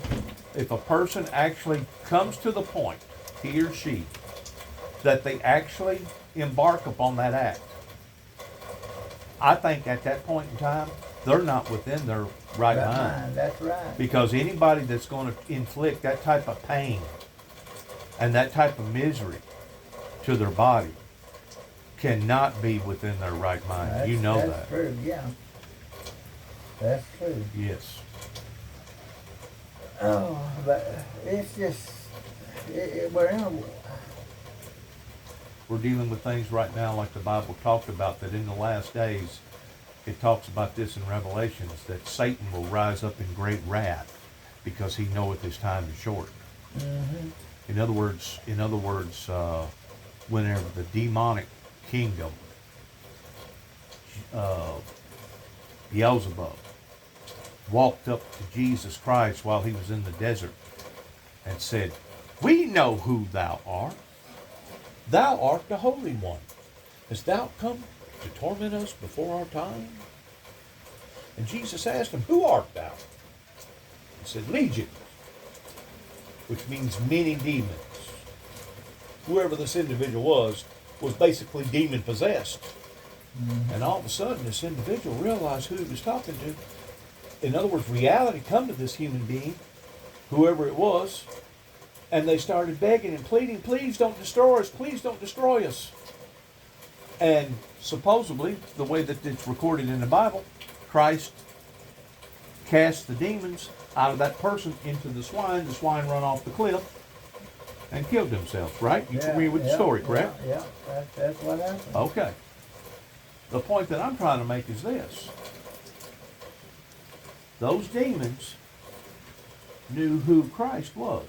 if a person actually comes to the point he or she, that they actually embark upon that act, I think at that point in time, they're not within their right mind. That's right. Because anybody that's going to inflict that type of pain and that type of misery to their body cannot be within their right mind. You know that's that. True, yeah. That's true. Yes. Oh, but it's just, we're in a, We're dealing with things right now like the Bible talked about, that in the last days, it talks about this in Revelations, that Satan will rise up in great wrath because he knoweth his time is short. mm-hmm. In other words, whenever the demonic kingdom, Beelzebub, walked up to Jesus Christ while he was in the desert and said, "We know who thou art. Thou art the Holy One. Hast thou come to torment us before our time?" And Jesus asked him, "Who art thou?" He said, "Legion," which means many demons. Whoever this individual was basically demon possessed. Mm-hmm. And all of a sudden, this individual realized who he was talking to. In other words, reality come to this human being, whoever it was, and they started begging and pleading, "Please don't destroy us, please don't destroy us." And supposedly, the way that it's recorded in the Bible, Christ cast the demons out of that person into the swine run off the cliff and killed themselves, right? You familiar with the story, correct? Yeah, that's what happened. Okay. The point that I'm trying to make is this. Those demons knew who Christ was.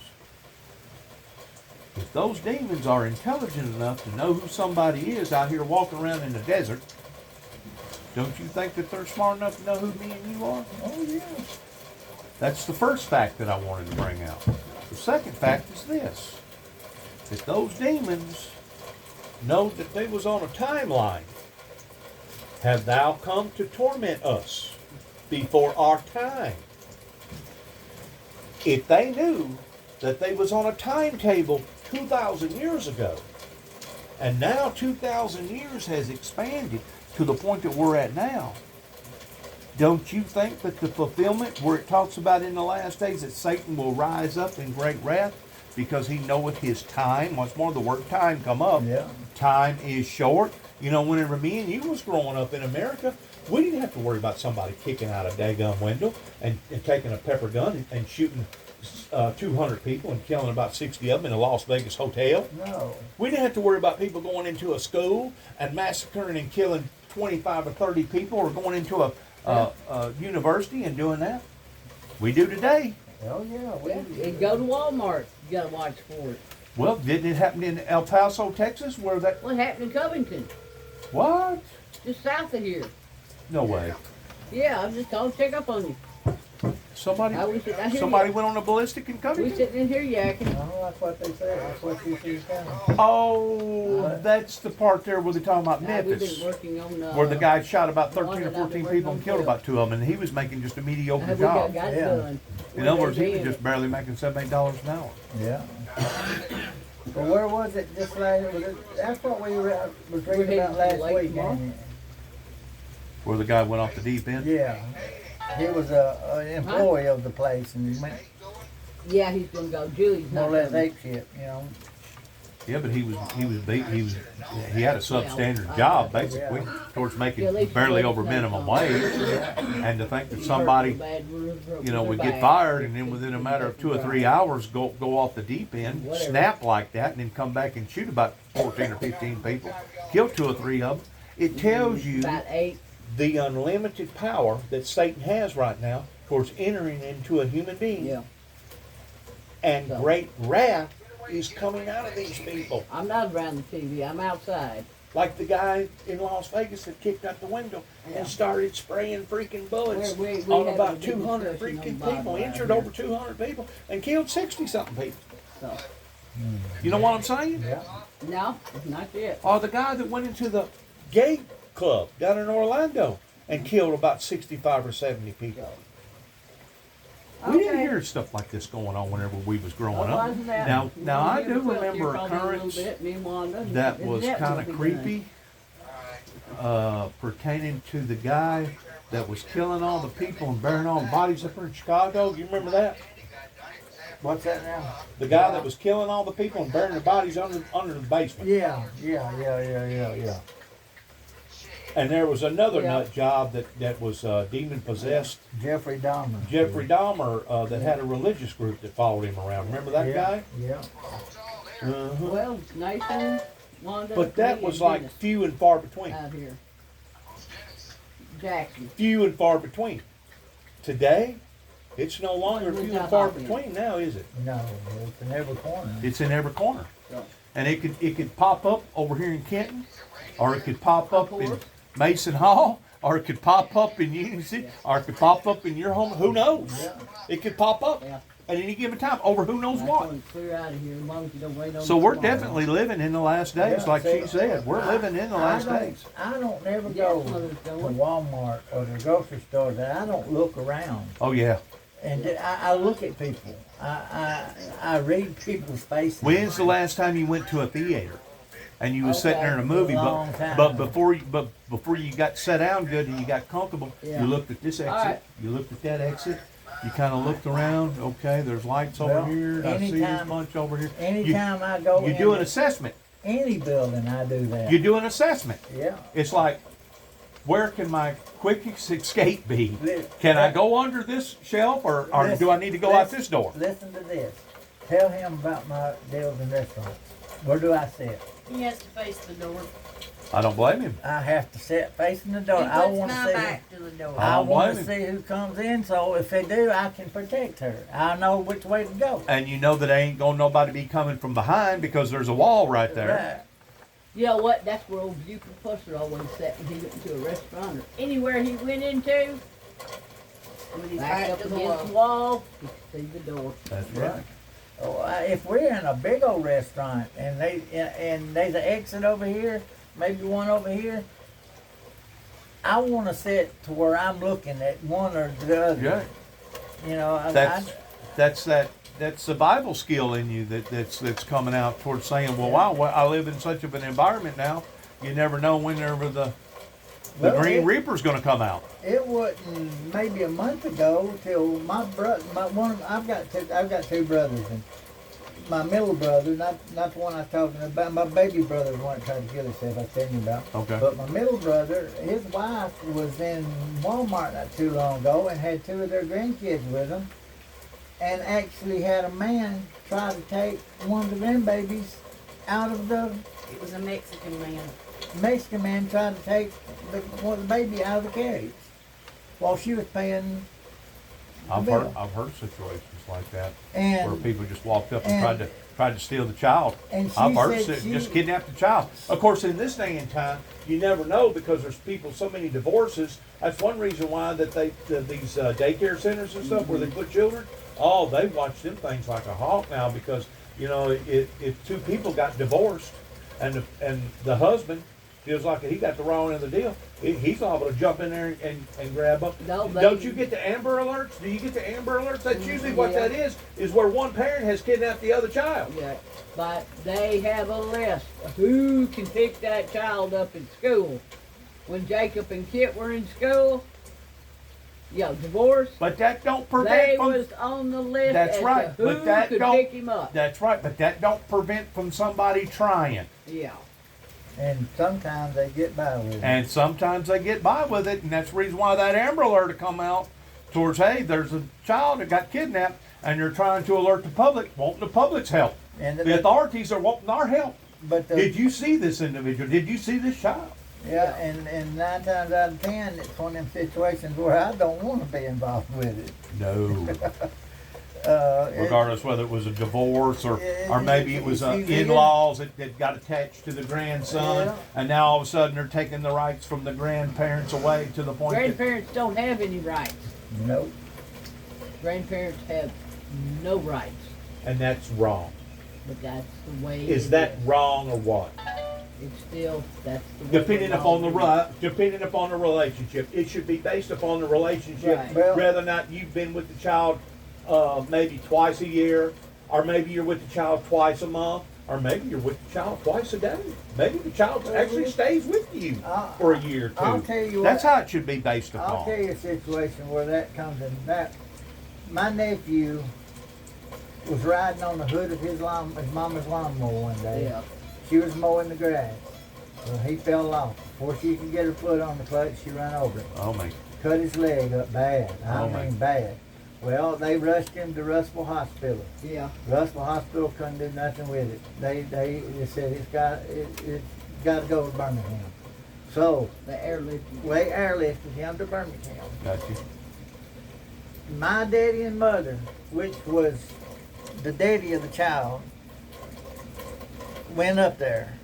If those demons are intelligent enough to know who somebody is out here walking around in the desert, don't you think that they're smart enough to know who me and you are? Oh, yeah. That's the first fact that I wanted to bring out. The second fact is this. That those demons know that they was on a timeline. Have thou come to torment us before our time? If they knew that they was on a timetable 2,000 years ago, and now 2,000 years has expanded to the point that we're at now, don't you think that the fulfillment where it talks about in the last days that Satan will rise up in great wrath because he knoweth his time? Once more, the word time come up. Yeah. Time is short. You know, whenever me and you was growing up in America, we didn't have to worry about somebody kicking out a daggum window and taking a pepper gun and shooting 200 people and killing about 60 of them in a Las Vegas hotel. No. We didn't have to worry about people going into a school and massacring and killing 25 or 30 people, or going into a university and doing that. We do today. Oh, yeah. And go to Walmart. You gotta watch for it. Well, didn't it happen in El Paso, Texas, where that... What happened in Covington? What? Just south of here. No way. Yeah, I was just calling to check up on you. Somebody I hear somebody you. went on a ballistic in We Covington? sitting in here yakking. Oh, that's what they said. That's what you see coming. Oh, that's the part there where they're talking about We've Memphis. been working on Where the guy shot about one 13 or that I've 14 been working people and on killed too. about 2 of them, and he was making just a mediocre we got job. it Yeah. done. In other words, he was Where just barely making $7, $8 an hour. Yeah. Well, where was it just last, that's what we were reading heading about to last Lake week, tomorrow. ain't it? Where the guy went off the deep end? Yeah. He was an employee of the place and he went Yeah, he's gonna go. Julie's more not or less coming. ape shit, you know. Yeah, but he had a substandard job basically towards making barely over minimum wage, and to think that somebody, would get fired and then within a matter of 2 or 3 hours go off the deep end, snap like that, and then come back and shoot about 14 or 15 people, kill 2 or 3 of them. It tells you About 8. the unlimited power that Satan has right now towards entering into a human being, Yeah. and great wrath is coming out of these people. I'm not around the TV. I'm outside. Like the guy in Las Vegas that kicked out the window and started spraying freaking bullets We on had about a big 200 discussion on freaking Bible people, around injured here. over 200 people, and killed 60-something people. So You know what I'm saying? Yeah. no, not yet. Or the guy that went into the gay club down in Orlando and killed about 65 or 70 people. We didn't Okay. hear stuff like this going on whenever we was growing Oh, up. wasn't that- Now I we do never felt remember here a probably little occurrence bit, me and Wanda. that Isn't was that kind what of we done? creepy, pertaining to the guy that was killing all the people and burying all the bodies up there in Chicago. You remember that? What's that now? The guy that was killing all the people and burying the bodies under the basement. Yeah. And there was another Yeah. nut job that was demon possessed. Jeffrey Dahmer. Jeffrey Dahmer that had a religious group that followed him around. Remember that Yeah, guy? Yeah. Uh-huh. Well, Nathan, Wanda. But that me, was and like Dennis few and far between. out here. Jackson. Few and far between. Today, it's no longer Well, few we and far got between now, is it? No, it's in every corner. It's in every corner. Yeah. And it could pop up over here in Kenton, or it could pop up in course. Mason Hall, or it could pop up in Union City, or it could pop up in your home. Who knows? Yeah. It could pop up Yeah. at any given time over who knows I what. told him, clear out of here as long as you don't wait on So me we're tomorrow. definitely living in the last days, Yeah, like see, she said. We're living in the last days. I don't never Yeah, go mother's to going. Walmart or the grocery store that I don't look around. Oh yeah. And I look at people. I read people's faces. When's the last time you went to a theater and you was sitting there in a movie, Long time. but before you got set down good and you got comfortable, Yeah. you looked at this exit, right. you looked at that exit, you kind of looked around. Okay, there's lights over Well, here. I see this anytime- bunch over here. Anytime I go You do an in assessment. any building, I do that. You do an assessment. Yeah. It's like, where can my quickest escape be? Li- Can I go under this shelf, or do I need to go out this door? Listen to this. Tell him about my deals in restaurants. Where do I sit? He has to face the door. I don't blame him. I have to sit facing the door. He I puts want to my see. back to the door. I I don't want blame to see who comes in, so if they do, I can protect her. I know which way to go. And you know that ain't gonna nobody be coming from behind because there's a wall right there. Right. You know what? That's where old Buford Pusser always sat when he went into a restaurant or anywhere he went into. With his Back back up to the against wall. the wall, he could see the door. That's right. Oh, if we're in a big old restaurant and there's an exit over here, maybe one over here, I want to sit to where I'm looking at one or the other. Yeah. You know, That's the Bible skill in you that's coming out towards saying, well, wow, I live in such of an environment now. You never know whenever the Well, Green Reaper's going to come out. It wasn't maybe a month ago till my brother, I've got two brothers, and my middle brother, not the one I was talking about, my baby brother was the one that tried to kill himself. I was telling you about. Okay. But my middle brother, his wife was in Walmart not too long ago and had two of their grandkids with them, and actually had a man try to take one of the grandbabies out of the It was a Mexican man. Mexican man tried to take the baby out of the carriage while she was paying the I've bill. heard situations like that And where people just walked up and and- tried to steal the child. And she I've heard said just kidnap the child. Of course, in this day and time, you never know because there's so many divorces. That's one reason why these daycare centers and stuff where they put children. Oh, they watch them things like a hawk now because if two people got divorced and the husband feels like he got the wrong end of the deal, he's liable to jump in there and grab them. No, Don't you get the Amber Alerts? Do you get the Amber Alerts? That's usually what Yeah. that is where one parent has kidnapped the other child. Yeah, but they have a list of who can pick that child up in school. When Jacob and Kit were in school, divorce, But that don't they prevent from was on the list That's as right, to who but that could don't- pick him up. That's right, but that don't prevent from somebody trying. Yeah. and sometimes they get by with it. And sometimes they get by with it, and that's the reason why that Amber Alert to come out towards, hey, there's a child that got kidnapped, and you're trying to alert the public, wanting the public's help. And The authorities are wanting our help. but Did you see this individual? Did you see this child? yeah, and 9 times out of 10, it's one of them situations where I don't want to be involved with it. No. It- Regardless whether it was a divorce or maybe it was it's easy. in-laws that got attached to the grandson, Yeah. and now all of a sudden they're taking the rights from the grandparents away to the point that Grandparents don't have any rights. Nope. Grandparents have no rights, and that's wrong. but that's the way. Is it that wrong or what? It's still that's the way Depending the upon the law is. depending upon the relationship, it should be based upon the relationship, Right. Well- whether or not you've been with the child maybe twice a year, or maybe you're with the child twice a month, or maybe you're with the child twice a day. Maybe the child actually stays with you for a year or two. I'll tell you That's what, how it should be based upon. I'll tell you a situation where that comes in. That my nephew was riding on the hood of his mama's lawnmower one day. Yeah. She was mowing the grass. Well, he fell off. Before she could get her foot on the clutch, she ran over it. Oh man. Cut his leg up bad. I Oh, mean man. bad. Well, they rushed him to Russell Hospital. Yeah. Russell Hospital couldn't do nothing with it. They said it's got to go to Birmingham. So The airlift. they airlifted him to Birmingham. Gotcha. My daddy and mother, which was the daddy of the child, went up there.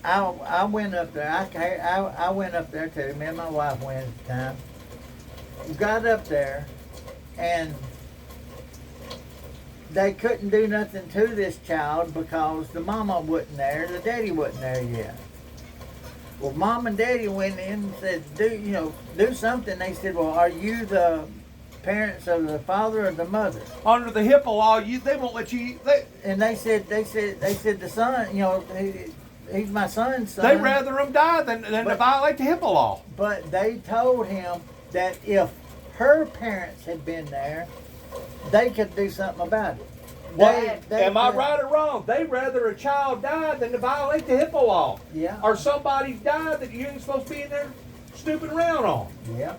I went up there. I went up there too. Me and my wife went at the time. Got up there, and they couldn't do nothing to this child because the mama wasn't there, the daddy wasn't there yet. Well, mom and daddy went in and said, do something. They said, well, are you the parents of the father or the mother? Under the HIPAA law, they won't let you. And they said the son, he's my son's son. They rather him die than to violate the HIPAA law. But they told him that if her parents had been there, they could do something about it. Am I right or wrong? They rather a child die than to violate the HIPAA law. Yeah. Or somebody died that you ain't supposed to be in there snooping around on. Yeah.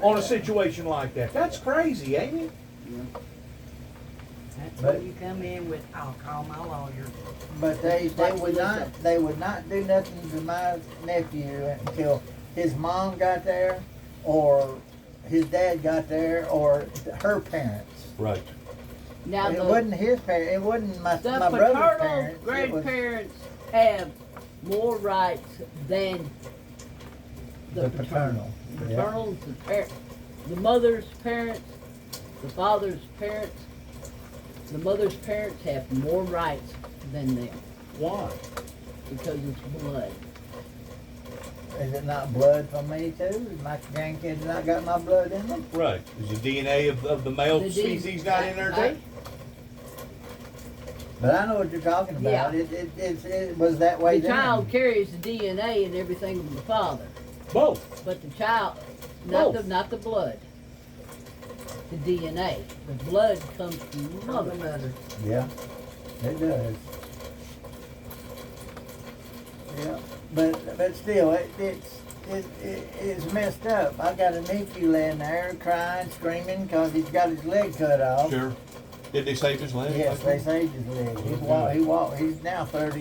On a situation like that. That's crazy, ain't it? That's But- when you come in with, I'll call my lawyer. But they Like would not Melissa. they would not do nothing to my nephew until his mom got there, or his dad got there, or her parents. Right. Now It the, wasn't his parents. It wasn't my the brother's paternal parents. It was- grandparents have more rights than The paternal. Yeah. Paternal, the mother's parents, the father's parents, the mother's parents have more rights than them Why? because it's blood. Is it not blood from me too? My grandkids not got my blood in them? Right. Is the DNA of the male The species not in there too? But I know what you're talking about. Yeah. It was that way The then. child carries the DNA and everything of the father, Both. but the child, Both. not the blood. The DNA. The blood comes from the mother. Yeah, it does. Yeah, but still, it's messed up. I got a nephew laying there crying, screaming because he's got his leg cut off. Sure. Did they save his leg? Yes, they saved his leg. He's now 30.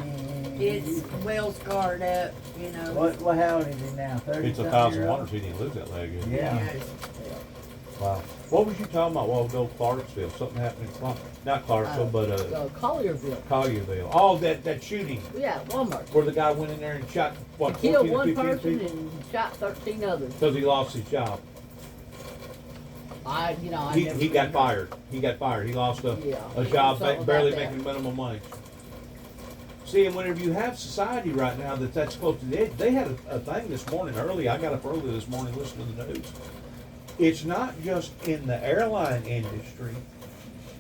It's well scarred up, you know. What how old is he now? 30. It's 1,000 wonders he didn't lose that leg. Yeah. Yes. Wow. What was you talking about? Well, go Clarksville. Something happened in not Clarksville, but Collierville. Collierville. Oh, that shooting Yeah, Walmart. where the guy went in there and shot what? He killed 14 or one 15 person people? and shot 13 others. Because he lost his job. I He never got fired. He got fired. He lost a Yeah. job, Something about barely that. making minimum wage. See, and whenever you have society right now that's close to the edge, they had a thing this morning early. I got up early this morning listening to the news. It's not just in the airline industry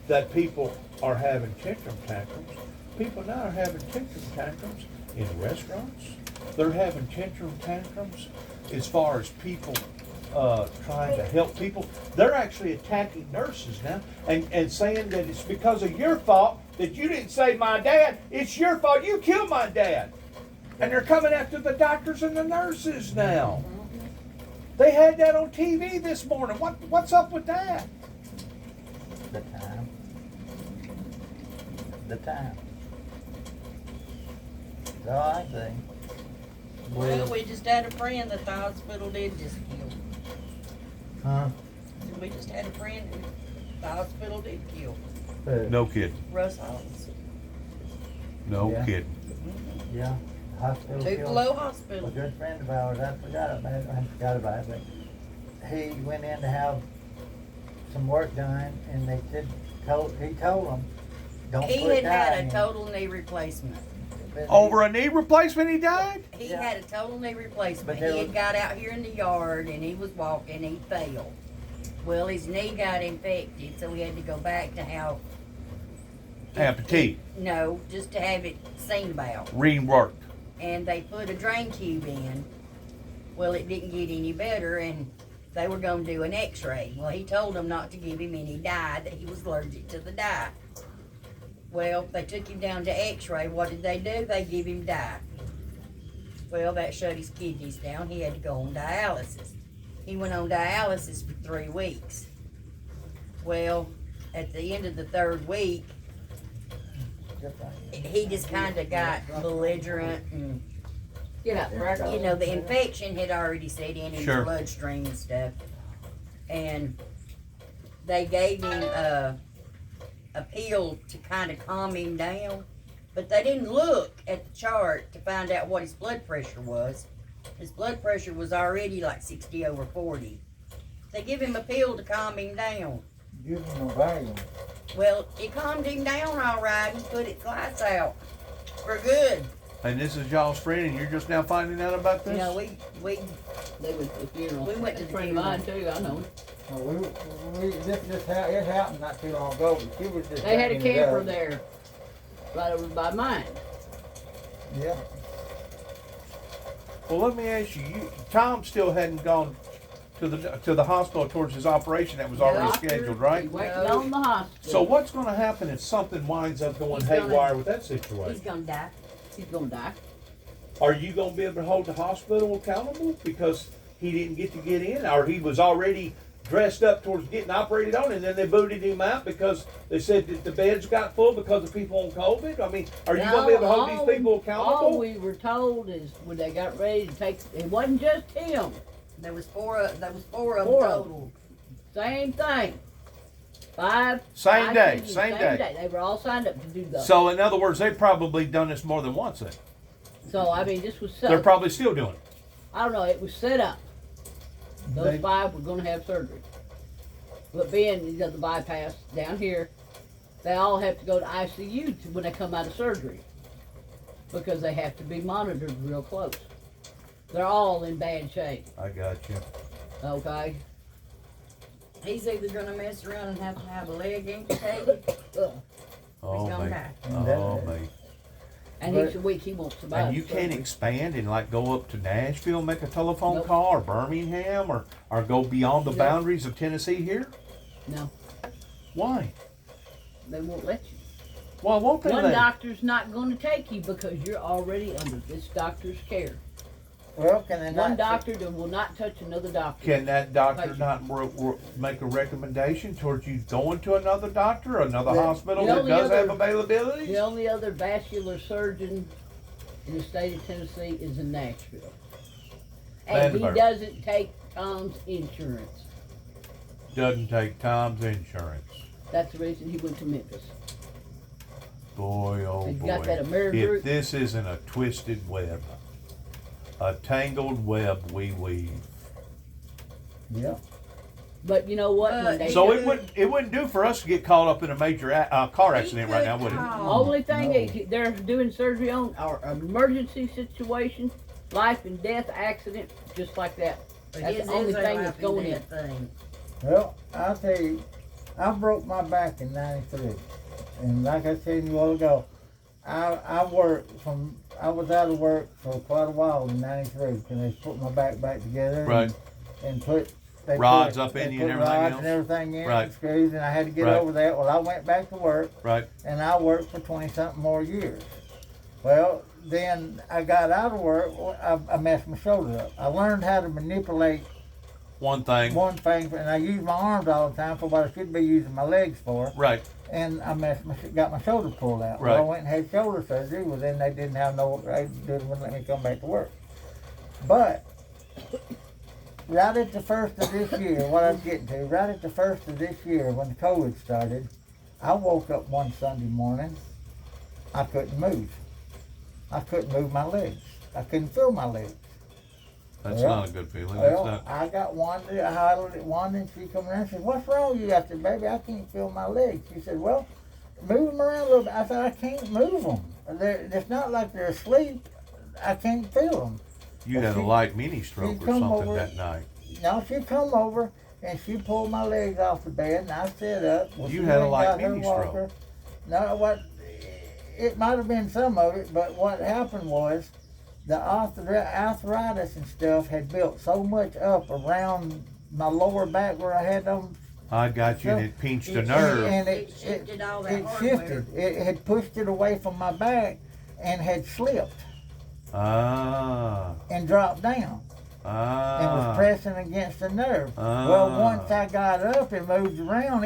that people are having tantrum tantrums. People now are having tantrum tantrums in restaurants. They're having tantrum tantrums as far as people trying to help people. They're actually attacking nurses now and saying that it's because of your fault that you didn't save my dad. It's your fault. You killed my dad. And they're coming after the doctors and the nurses now. They had that on TV this morning. What's up with that? The time. The time. That's all I say. Well, we just had a friend that the hospital did just kill. Huh? We just had a friend who the hospital did kill. No kidding. Russ Hollins. No Yeah. kidding. Yeah. Hospital killed Tupelo a Hospital. good friend of ours. I forgot about it. But he went in to have some work done, and he told them, don't He put had dye had in a it." total knee replacement. But Over a knee replacement, he died? He Yeah. had a total knee replacement. But there He was- had got out here in the yard and he was walking, he fell. Well, his knee got infected, so he had to go back to have. Amputee. No, just to have it seen about. Reworked. And they put a drain tube in. Well, it didn't get any better, and they were going to do an x-ray. Well, he told them not to give him any dye, that he was allergic to the dye. Well, they took him down to x-ray. What did they do? They give him dye. Well, that shut his kidneys down. He had to go on dialysis. He went on dialysis for 3 weeks. Well, at the end of the 3rd week, he just kind of got belligerent and, Get up, you know, the infection had already set in his Sure. bloodstream and stuff. And they gave him a pill to kind of calm him down. But they didn't look at the chart to find out what his blood pressure was. His blood pressure was already like 60/40. They give him a pill to calm him down. Give him a Valium. Well, it calmed him down all right and put its lights out for good. And this is y'all's friend, and you're just now finding out about this? You know, we They went to the funeral. We went to the Friend of mine too, I know. It happened not too long ago, but she was just. They had a banging it camper up. there, right over by mine. Yeah. Well, let me ask you, Tom still hadn't gone to the hospital towards his operation that was already Doctor, scheduled, right? He waiting on the hospital. So what's going to happen if something winds up going He's gonna- haywire with that he's situation? gonna die. He's gonna die. Are you going to be able to hold the hospital accountable because he didn't get to get in, or he was already dressed up towards getting operated on, and then they booted him out because they said that the beds got full because of people on COVID? I mean, are you going to be able to hold these people All accountable? we were told is when they got ready to take, it wasn't just him. There was four of them Four of 'em. total. Same thing. Five. Same five day, kids, same day. They were all signed up to do those. So, in other words, they've probably done this more than once then. So I mean, this was set. They're probably still doing it. I don't know. It was set up. Those They- 5 were going to have surgery. But being the bypass down here, they all have to go to ICU when they come out of surgery because they have to be monitored real close. They're all in bad shape. I got you. Okay. He's either gonna mess around and have to have a leg amputated, Oh, he's gonna me. die. Oh, me. And But- each week he wants to buy. And you can't surgery. expand and like go up to Nashville, make a telephone Nope. call, or Birmingham, or go beyond the Nope. boundaries of Tennessee here? No, Why? they won't let you. Why won't they? One let- doctor's not going to take you because you're already under this doctor's care. Well, can they not? One doctor that will not touch another doctor. Can that doctor Patient. not make a recommendation towards you going to another doctor, another The- hospital the that only does have other- availability? The only other vascular surgeon in the state of Tennessee is in Nashville. And he Vandenberg. doesn't take Tom's insurance. Doesn't take Tom's insurance. That's the reason he went to Memphis. Boy, oh He's boy. got that American If root. this isn't a twisted web, a tangled web we weave. Yeah. But you know what? When they So it wouldn't do for us to get caught up in a major car accident right now, would it? only thing No. they're doing surgery on are emergency situation, life and death accident, just like that. But That's his the only is a thing life that's and going in. death thing. Well, I'll tell you, I broke my back in '93, and like I said a while ago, I was out of work for quite a while in '93 because they put my back together. Right. And put Rods up in they you put and everything rods else? and everything in, Right. and screws, and I had to get Right. over that. Well, I went back to work, Right. and I worked for 20-something more years. Well, then I got out of work. I messed my shoulder up. I learned how to manipulate One thing. one thing, and I use my arms all the time for what I should be using my legs for. Right. And I got my shoulder pulled out. Right. Well, I went and had shoulder surgery. Well, then they didn't have they wouldn't let me come back to work. But right at the first of this year, what I'm getting to, right at the first of this year when the COVID started, I woke up one Sunday morning, I couldn't move. I couldn't move my legs. I couldn't feel my legs. That's Well, not a good feeling. That's Well, not. I got Wanda, I hollered at Wanda, and she come around and said, "What's wrong with you?" I said, "Baby, I can't feel my legs." She said, "Well, move them around a little bit." I said, "I can't move them. It's not like they're asleep. I can't feel them." You Well, had a she- light mini stroke she or come something over- that night. Now she come over and she pulled my legs off the bed, and I sat up. Well, You she had a went and light got her mini walker. No, what? It might have been some of it, but what happened was the arthritis and stuff had built so much up around my lower back where I had them. I got you, and it pinched a It- nerve. And It shifted all that it hardware. shifted. It had pushed it away from my back and had slipped Ah. and dropped down and was Ah. pressing against the nerve. Ah. Well, once I got up and moved around,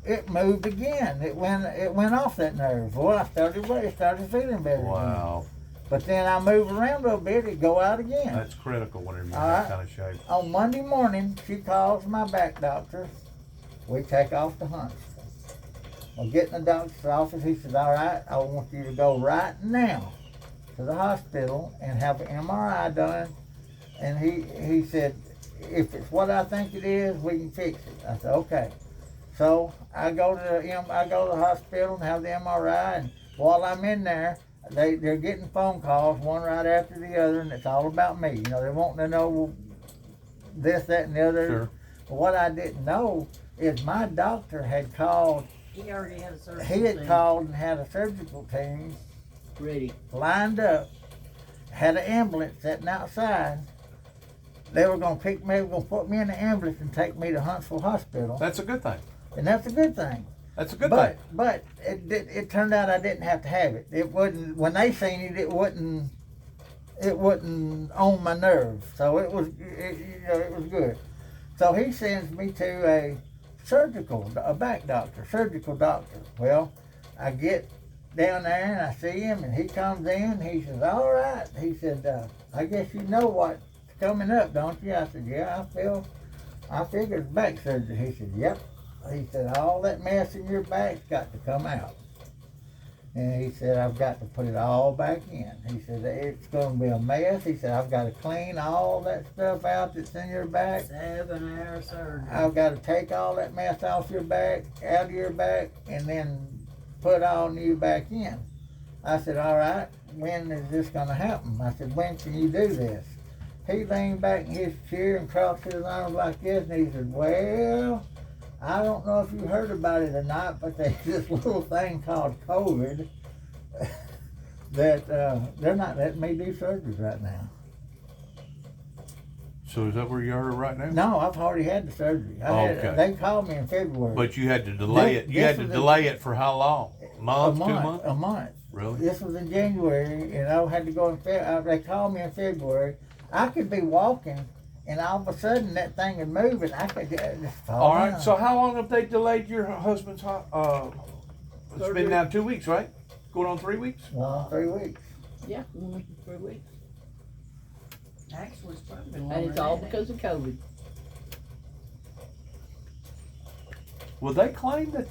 it moved again. It went off that nerve. Well, I started feeling better again. Wow. But then I move around a little bit, it go out again. That's critical whenever you're in All that right. kind of shape. On Monday morning, she calls my back doctor. We take off to Huntsville. Well, get in the doctor's office. He says, all right, I want you to go right now to the hospital and have an MRI done. And he said, if it's what I think it is, we can fix it. I said, okay. So I go to the hospital and have the MRI. And while I'm in there, they're getting phone calls, one right after the other, and it's all about me. You know, they're wanting to know this, that, and the other. Sure. But what I didn't know is my doctor had called. He already had a surgery. He had called and had a surgical team Ready. lined up, had an ambulance sitting outside. They were going to pick me, going to put me in the ambulance and take me to Huntsville Hospital. That's a good thing. And that's a good thing. That's a good thing. But it turned out I didn't have to have it. It wouldn't, when they seen it, it wouldn't on my nerves. So it was good. So he sends me to a back doctor, surgical doctor. Well, I get down there and I see him, and he comes in. He says, all right. He said, I guess you know what's coming up, don't you? I said, yeah, I figured it's back surgery. He said, yep. He said, all that mess in your back's got to come out. And he said, I've got to put it all back in. He said, it's going to be a mess. He said, I've got to clean all that stuff out that's in your back. 7-hour surgery. I've got to take all that mess off your back, out of your back, and then put all new back in. I said, all right, when is this going to happen? I said, when can you do this? He leaned back in his chair and crossed his arms like this, and he said, well, I don't know if you heard about it or not, but there's this little thing called COVID that they're not letting me do surgeries right now. So is that where you are right now? No, I've already had the surgery. Okay. They called me in February. But you had to delay it. You had to delay it for how long? Month, 2 months? A month. Really? This was in January, and I had to go in February. They called me in February. I could be walking, and all of a sudden that thing would move, and I could just fall All right. down. So how long have they delayed your husband's? It's been now 2 weeks, right? Going on 3 weeks. 3 weeks. Yeah, 3 weeks. Actually, it's probably And longer it's all than that. because of COVID. Well, they claim that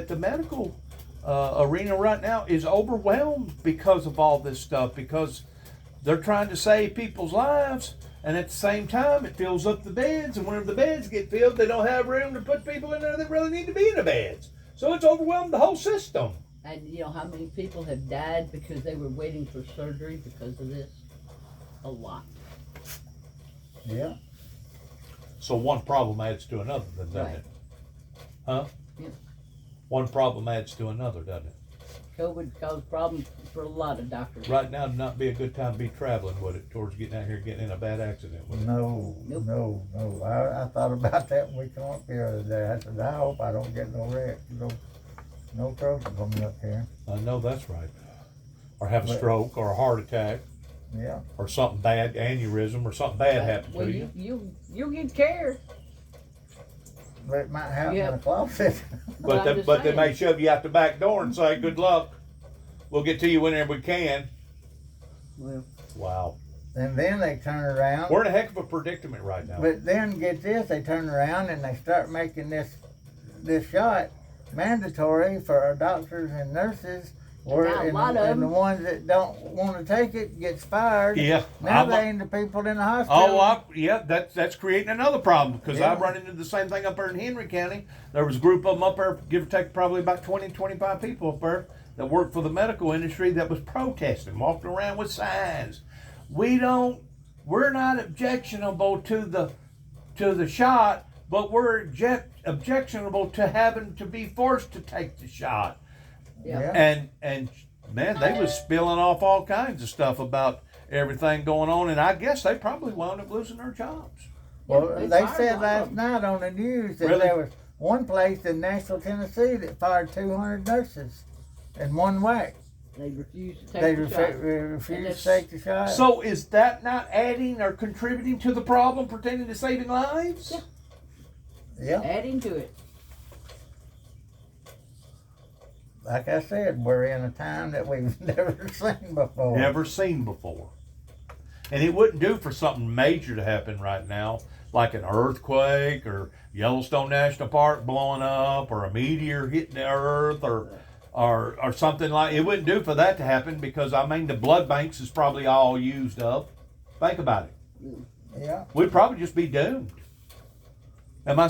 the medical arena right now is overwhelmed because of all this stuff, because they're trying to save people's lives, and at the same time it fills up the beds, and whenever the beds get filled, they don't have room to put people in there that really need to be in the beds. So it's overwhelmed the whole system. And you know how many people have died because they were waiting for surgery because of this? A lot. Yeah. So one problem adds to another, doesn't Right. it? Huh? Yep. One problem adds to another, doesn't it? COVID caused problems for a lot of doctors. Right now would not be a good time to be traveling, would it, towards getting out here and getting in a bad accident, would it? No, Nope. no. I thought about that when we come up here the other day. I said, I hope I don't get no wreck, no trouble coming up here. I know that's right. Or have a But- stroke, or a heart attack, Yeah. or something bad, aneurysm, or something bad happen Well, to you. you'll get care. But it might happen Yeah. in the closet. But I'm just But they saying. may shove you out the back door and say, good luck. We'll get to you whenever we can. Well, Wow. And then they turn around. We're in a heck of a predicament right now. But then get this, they turn around and they start making this shot mandatory for our doctors and nurses. Now, a lot of and the them- ones that don't want to take it gets fired. Yeah. Now I'm- they ain't the people in the hospital. yeah, that's creating another problem, because Yeah. I've run into the same thing up there in Henry County. There was a group of them up there, give or take probably about 20, 25 people up there that worked for the medical industry that was protesting, walking around with signs. We're not objectionable to the shot, but we're objectionable to having to be forced to take the shot. Yeah. And man, they was spilling off all kinds of stuff about everything going on, and I guess they probably wound up losing their jobs. Well, Yeah, they fired said a lot last of them. night on the news that Really? there was one place in Nashville, Tennessee that fired 200 nurses in one whack. They refused to take They the shot. refused to take the shot. So is that not adding or contributing to the problem pertaining to saving lives? Yeah. yeah, Adding to it. like I said, we're in a time that we've never seen before. Never seen before. And it wouldn't do for something major to happen right now, like an earthquake or Yellowstone National Park blowing up or a meteor hitting the earth or something like it wouldn't do for that to happen because I mean the blood banks is probably all used up. Think about it. Yeah. We'd probably just be doomed. Am I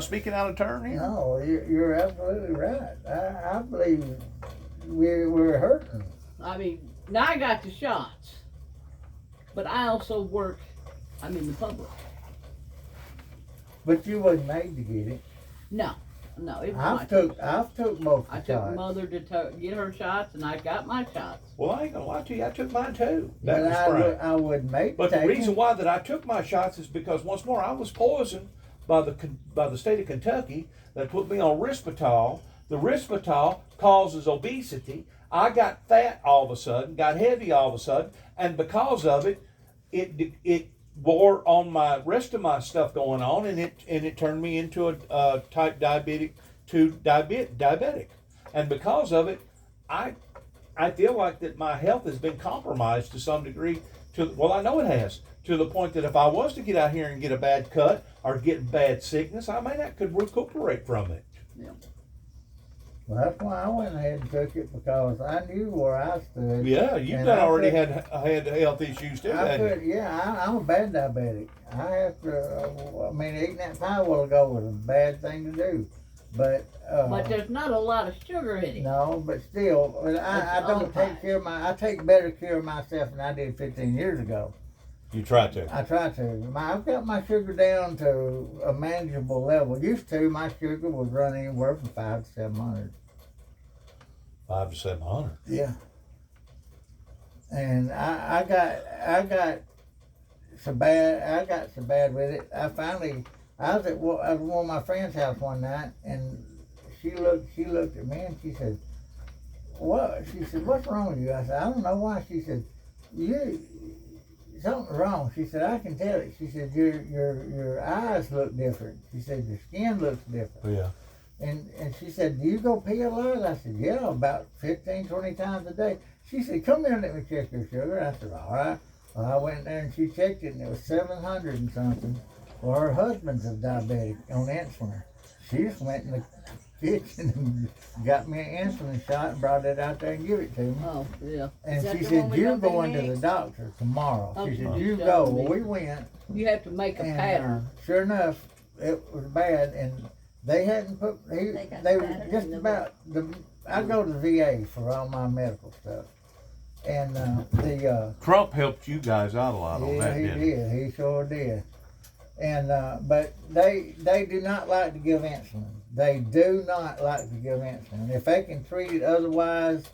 speaking out of turn here? No, you're absolutely right. I believe we're hurting. I mean, now I got the shots, but I also work. I'm in the public. But you wasn't made to get it. No, it was my I've took most I of the took shots. mother to get her shots, and I got my shots. Well, I ain't gonna lie to you. I took mine too. That But was spring. I wouldn't make But the take reason it. why that I took my shots is because once more I was poisoned by the state of Kentucky that put me on Risperdal. The Risperdal causes obesity. I got fat all of a sudden, got heavy all of a sudden, and because of it, it wore on my rest of my stuff going on, and it turned me into a type diabetic to diabetic, and because of it, I feel like that my health has been compromised to some degree. Well, I know it has, to the point that if I was to get out here and get a bad cut or get bad sickness, I may not could recuperate from it. Yeah. Well, that's why I went ahead and took it because I knew where I stood. Yeah, you've And done I already could- had health issues too, I hadn't could, you? yeah, I'm a bad diabetic. I have to. I mean, eating that pie a while ago was a bad thing to do, but. But there's not a lot of sugar in it. No, but still, I That's don't other take care of I take better care of myself than I did 15 years ago. You try to. I try to. I've got my sugar down to a manageable level. Used to, my sugar was running anywhere from 500 to 700. 500 to 700. Yeah. And I got so bad with it. I was at one of my friend's house one night, and she looked at me and she said, "What?" She said, "What's wrong with you?" I said, "I don't know why." She said, "Something's wrong." She said, "I can tell it." She said, "Your eyes look different." She said, "Your skin looks different." Yeah. And she said, "Do you go pee a lot?" I said, "Yeah, about 15, 20 times a day." She said, "Come here and let me check your sugar." I said, "All right." Well, I went there and she checked it, and it was 700 and something. Well, her husband's a diabetic on insulin. She just went in the kitchen and got me an insulin shot and brought it out there and give it to me. Oh, yeah. And Is that she the said, one we "You're gonna do going to the next? doctor tomorrow." She Okay. said, "You Show go." me. Well, we went. You have to make a And pattern. sure enough, it was bad, and they hadn't put. They got They the were pattern just in the about the. I go to the VA for all my medical stuff, and the. Trump helped you guys out a lot on Yeah, that, he didn't he? did. He sure did. And but they do not like to give insulin. They do not like to give insulin. If they can treat it otherwise,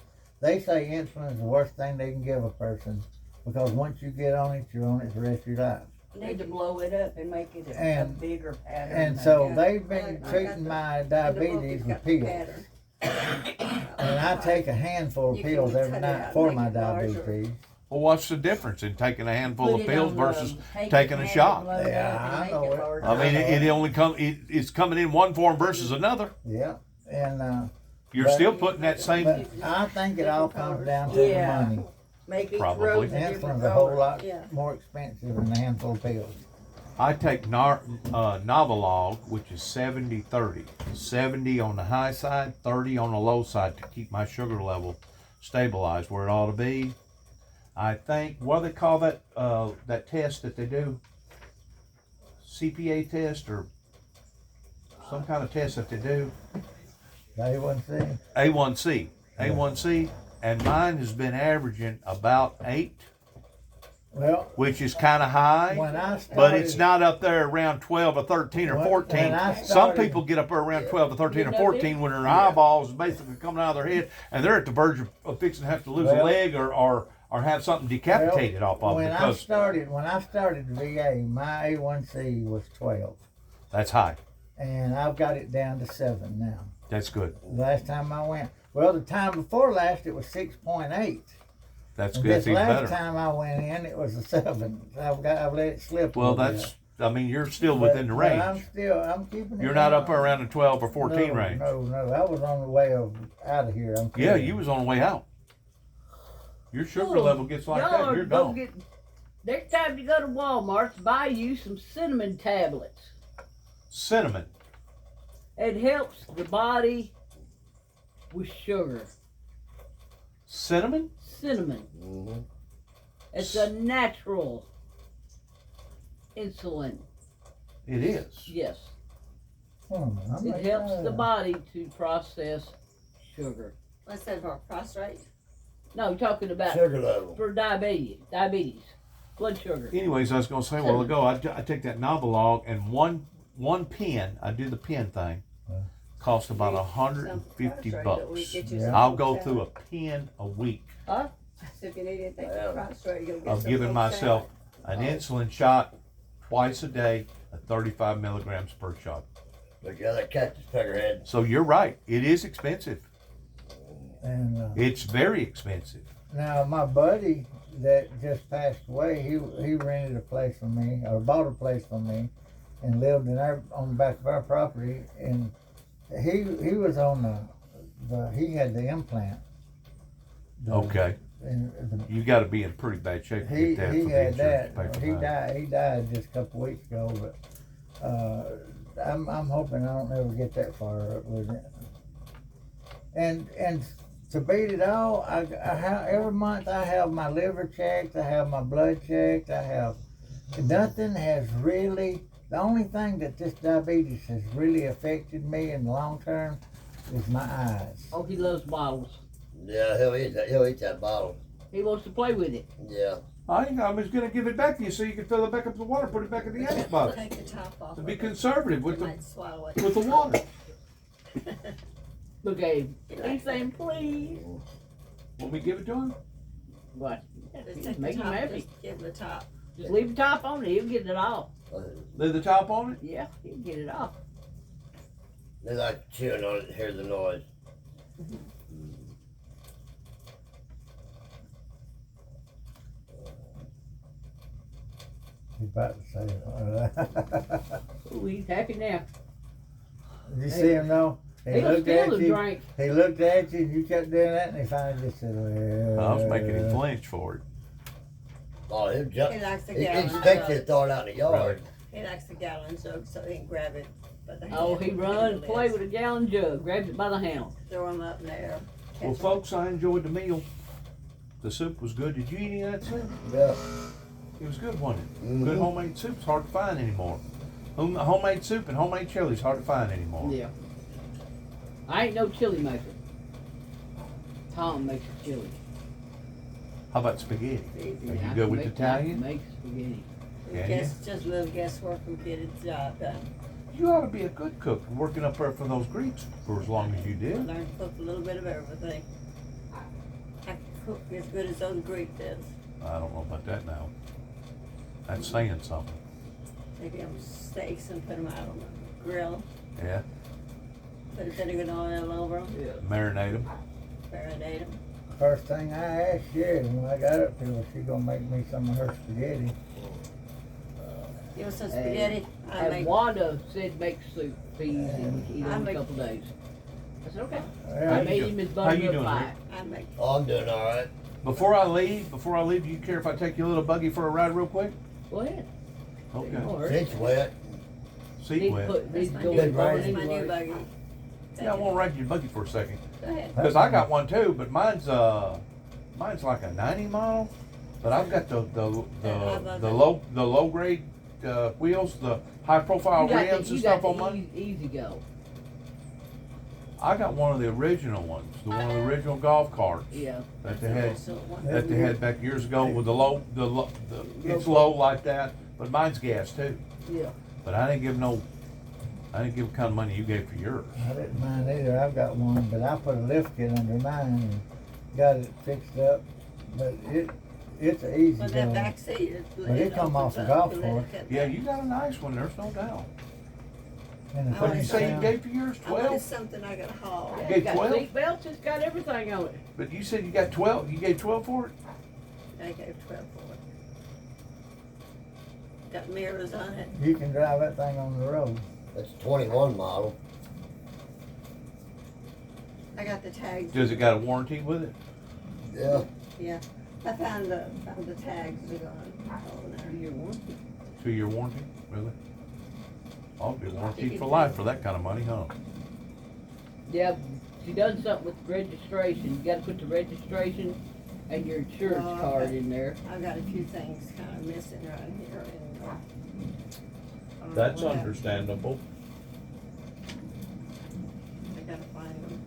they say insulin is the worst thing they can give a person because once you get on it, you're on it the rest of your life. You need to blow it up and make it a And- bigger pattern. And so Yeah. they've been I treating got my the book, diabetes it's with got the pills. pattern. And I take a handful of You can pills every cut it night out, for make my it larger. diabetes. Well, what's the difference in taking a handful Put of it pills on, versus take taking it, a have it shot? blowed Yeah, up and I make know it. larger. I mean, it only it's coming in one form versus another. Yeah, and You're But- still putting that same. but I think it all comes down to Yeah. the money. Make each Probably. rose a different Insulin's a whole color. lot Yeah. more expensive than a handful of pills. I take Novolog, which is 70-30. 70 on the high side, 30 on the low side to keep my sugar level stabilized where it ought to be. I think, what do they call that that test that they do? CPA test or some kind of test that they do? A1C. A1C. A1C. And mine has been averaging about 8. Well, which is kind of high. when I started, But it's not up there around 12 or 13 or When- 14. when I Some started- people get up there around 12 or 13 or You know, 14 when their eyeballs is basically coming out of their head and they're at the verge of fixing to have to lose a Well- leg or have something decapitated off of when them I because started the VA, my A1C was 12, that's high. and I've got it down to 7 now. That's good. Last time I went, well, the time before last it was 6.8. That's And good. this That's even last better. time I went in, it was a 7. I've let it slip. a Well, little that's, bit. I mean, you're still But- within the but I'm range. keeping it. You're not down. up around the 12 or 14 no, range. No, I was on the way out of here. Yeah, you was on the way out. Your sugar Oh, level gets like y'all that, are you're gonna gone. get. Next time you go to Walmart, buy you some cinnamon tablets. Cinnamon. It helps the body with sugar. Cinnamon? Cinnamon. Mm-hmm. It's a natural insulin. It is. Yes. I'm It like, helps the body to process sugar. What's that for prostate? No, you're talking about Sugar level. for diabetes, blood sugar. Anyways, I was going to say a while ago, I take that Novolog and one pen, I do the pen thing, cost about $150. Yeah. I'll go through a pen a week Huh? So if you need anything Yeah. for prostate, you'll get of some giving from myself an insulin shot twice a day at 35 milligrams per shot. Look at that cactus peckerhead. So you're right, it is expensive. And It's very expensive. now my buddy that just passed away, he rented a place from me or bought a place from me, and lived in on the back of our property. And he was on he had the implant. Okay, And you got to be in pretty bad shape to he get that he for the had insurance that. to pay He for that. died. He died just a couple weeks ago. But I'm hoping I don't ever get that far up with it. And to beat it all, every month I have my liver checked. I have my blood checked. Nothing has really. The only thing that this diabetes has really affected me in the long term is my eyes. Oh, he loves bottles. Yeah, he'll eat that bottle. He wants to play with it. Yeah. I was going to give it back to you so you can fill it back up with water, put it back in the ice box. Take the top off. To of be it. conservative with It the might swallow it. with the water. Look at him. Anything, please. Want me to give it to him? What? Just take Make the him top, happy. just give the top. Just leave the top on it. He'll get it off. Leave the top on it? Yeah, he'll get it off. They like chewing on it and hear the noise. He's about to say it. Ooh, he's happy now. Did you see him though? He'll steal the drink. He looked at you, and you kept doing that, and he finally just said, well. I was making him flinch for it. Oh, he'll jump. He likes the He gallon expects you to jug. throw it out in the yard. He likes the gallon jug so he can grab it. But the Oh, hand he and run and the play lids. with a gallon jug, grabs it by the handle. Throw him up in there. Well, folks, I enjoyed the meal. The soup was good. Did you eat any of that soup? Yeah. It was good, wasn't it? Mhm. Good homemade soup's hard to find anymore. Homemade soup and homemade chili's hard to find anymore. Yeah. I ain't no chili maker. Tom makes a chili. How about spaghetti? Are I you can good with make- I Italian? can make spaghetti. Can Guess, just a little guesswork and get it job done. You ought to be a good cook, working up there for those Greeks for as long as you did. Learn to cook a little bit of everything. I can cook as good as those Greek does. I don't know about that now. That's saying something. Take them steaks and put them out on the grill. Yeah, Put a bit of oil over them. Yeah. marinate them. Marinate them. First thing I asked Sherry when I got up here was she gonna make me some of her spaghetti. You want some Hey, spaghetti? I And make. Wanda said make soup, peas, and we can eat I it in a make- couple days. I said, okay. Well, I you made doing? him his How you buttermilk doing, pie. I make. Oh, I'm doing all right. Before I leave, do you care if I take your little buggy for a ride real quick? Go ahead. Okay. No hurry. Since wet. Seat Need to wet. put, need to That's go my in new, the barn that's my new anyway. buggy. Yeah, I want to ride your buggy for a second. Go ahead. Because I got one too, but mine's like a 90 mile. But I've got the low grade wheels, the high profile You got rims the, and you got stuff on the mine. easy go. I got one of the original ones, one of the original golf carts Yeah. that they had, So one- that they had back years ago with it's low like that, but mine's gas too. Yeah. But I didn't give the kind of money you gave for yours. I didn't mind either, I've got one, but I put a lift kit under mine and got it fixed up, but it's an easy But that go. back seat is. Well, it come off the golf course. Yeah, you got a nice one, there's no doubt. And if I But wanna you it's say you down- gave for yours I wanted 12? something I gotta haul. Yeah, gave it's got 12? seat belts, it's got everything on it. But you said you got 12, you gave 12 for it? I gave 12 for it. Got mirrors on it. You can drive that thing on the road. That's a 21 model. I got the tags. Does it got a warranty with it? Yeah. Yeah. I found the tags that are on there. Your one. 2-year warranty, really? I'll be warranted for life for that kind of money, huh? Yeah, she done something with registration. You gotta put the registration and your insurance Oh, okay. card in there. I've got a few things kind of missing right here. And, That's whatever. understandable. I gotta find them.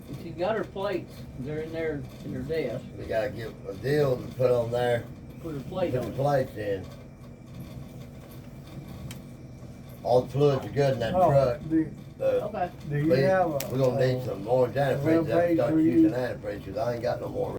And she got her plates, they're in there in her desk. We gotta get a deal to put on there, Put her put plate the on it. plates in. All the fluids are good in that Oh, truck. do Okay. you We- have a? We're gonna need some orange a antifreeze, web I have to page start where you- using antifreeze, cause I ain't got no more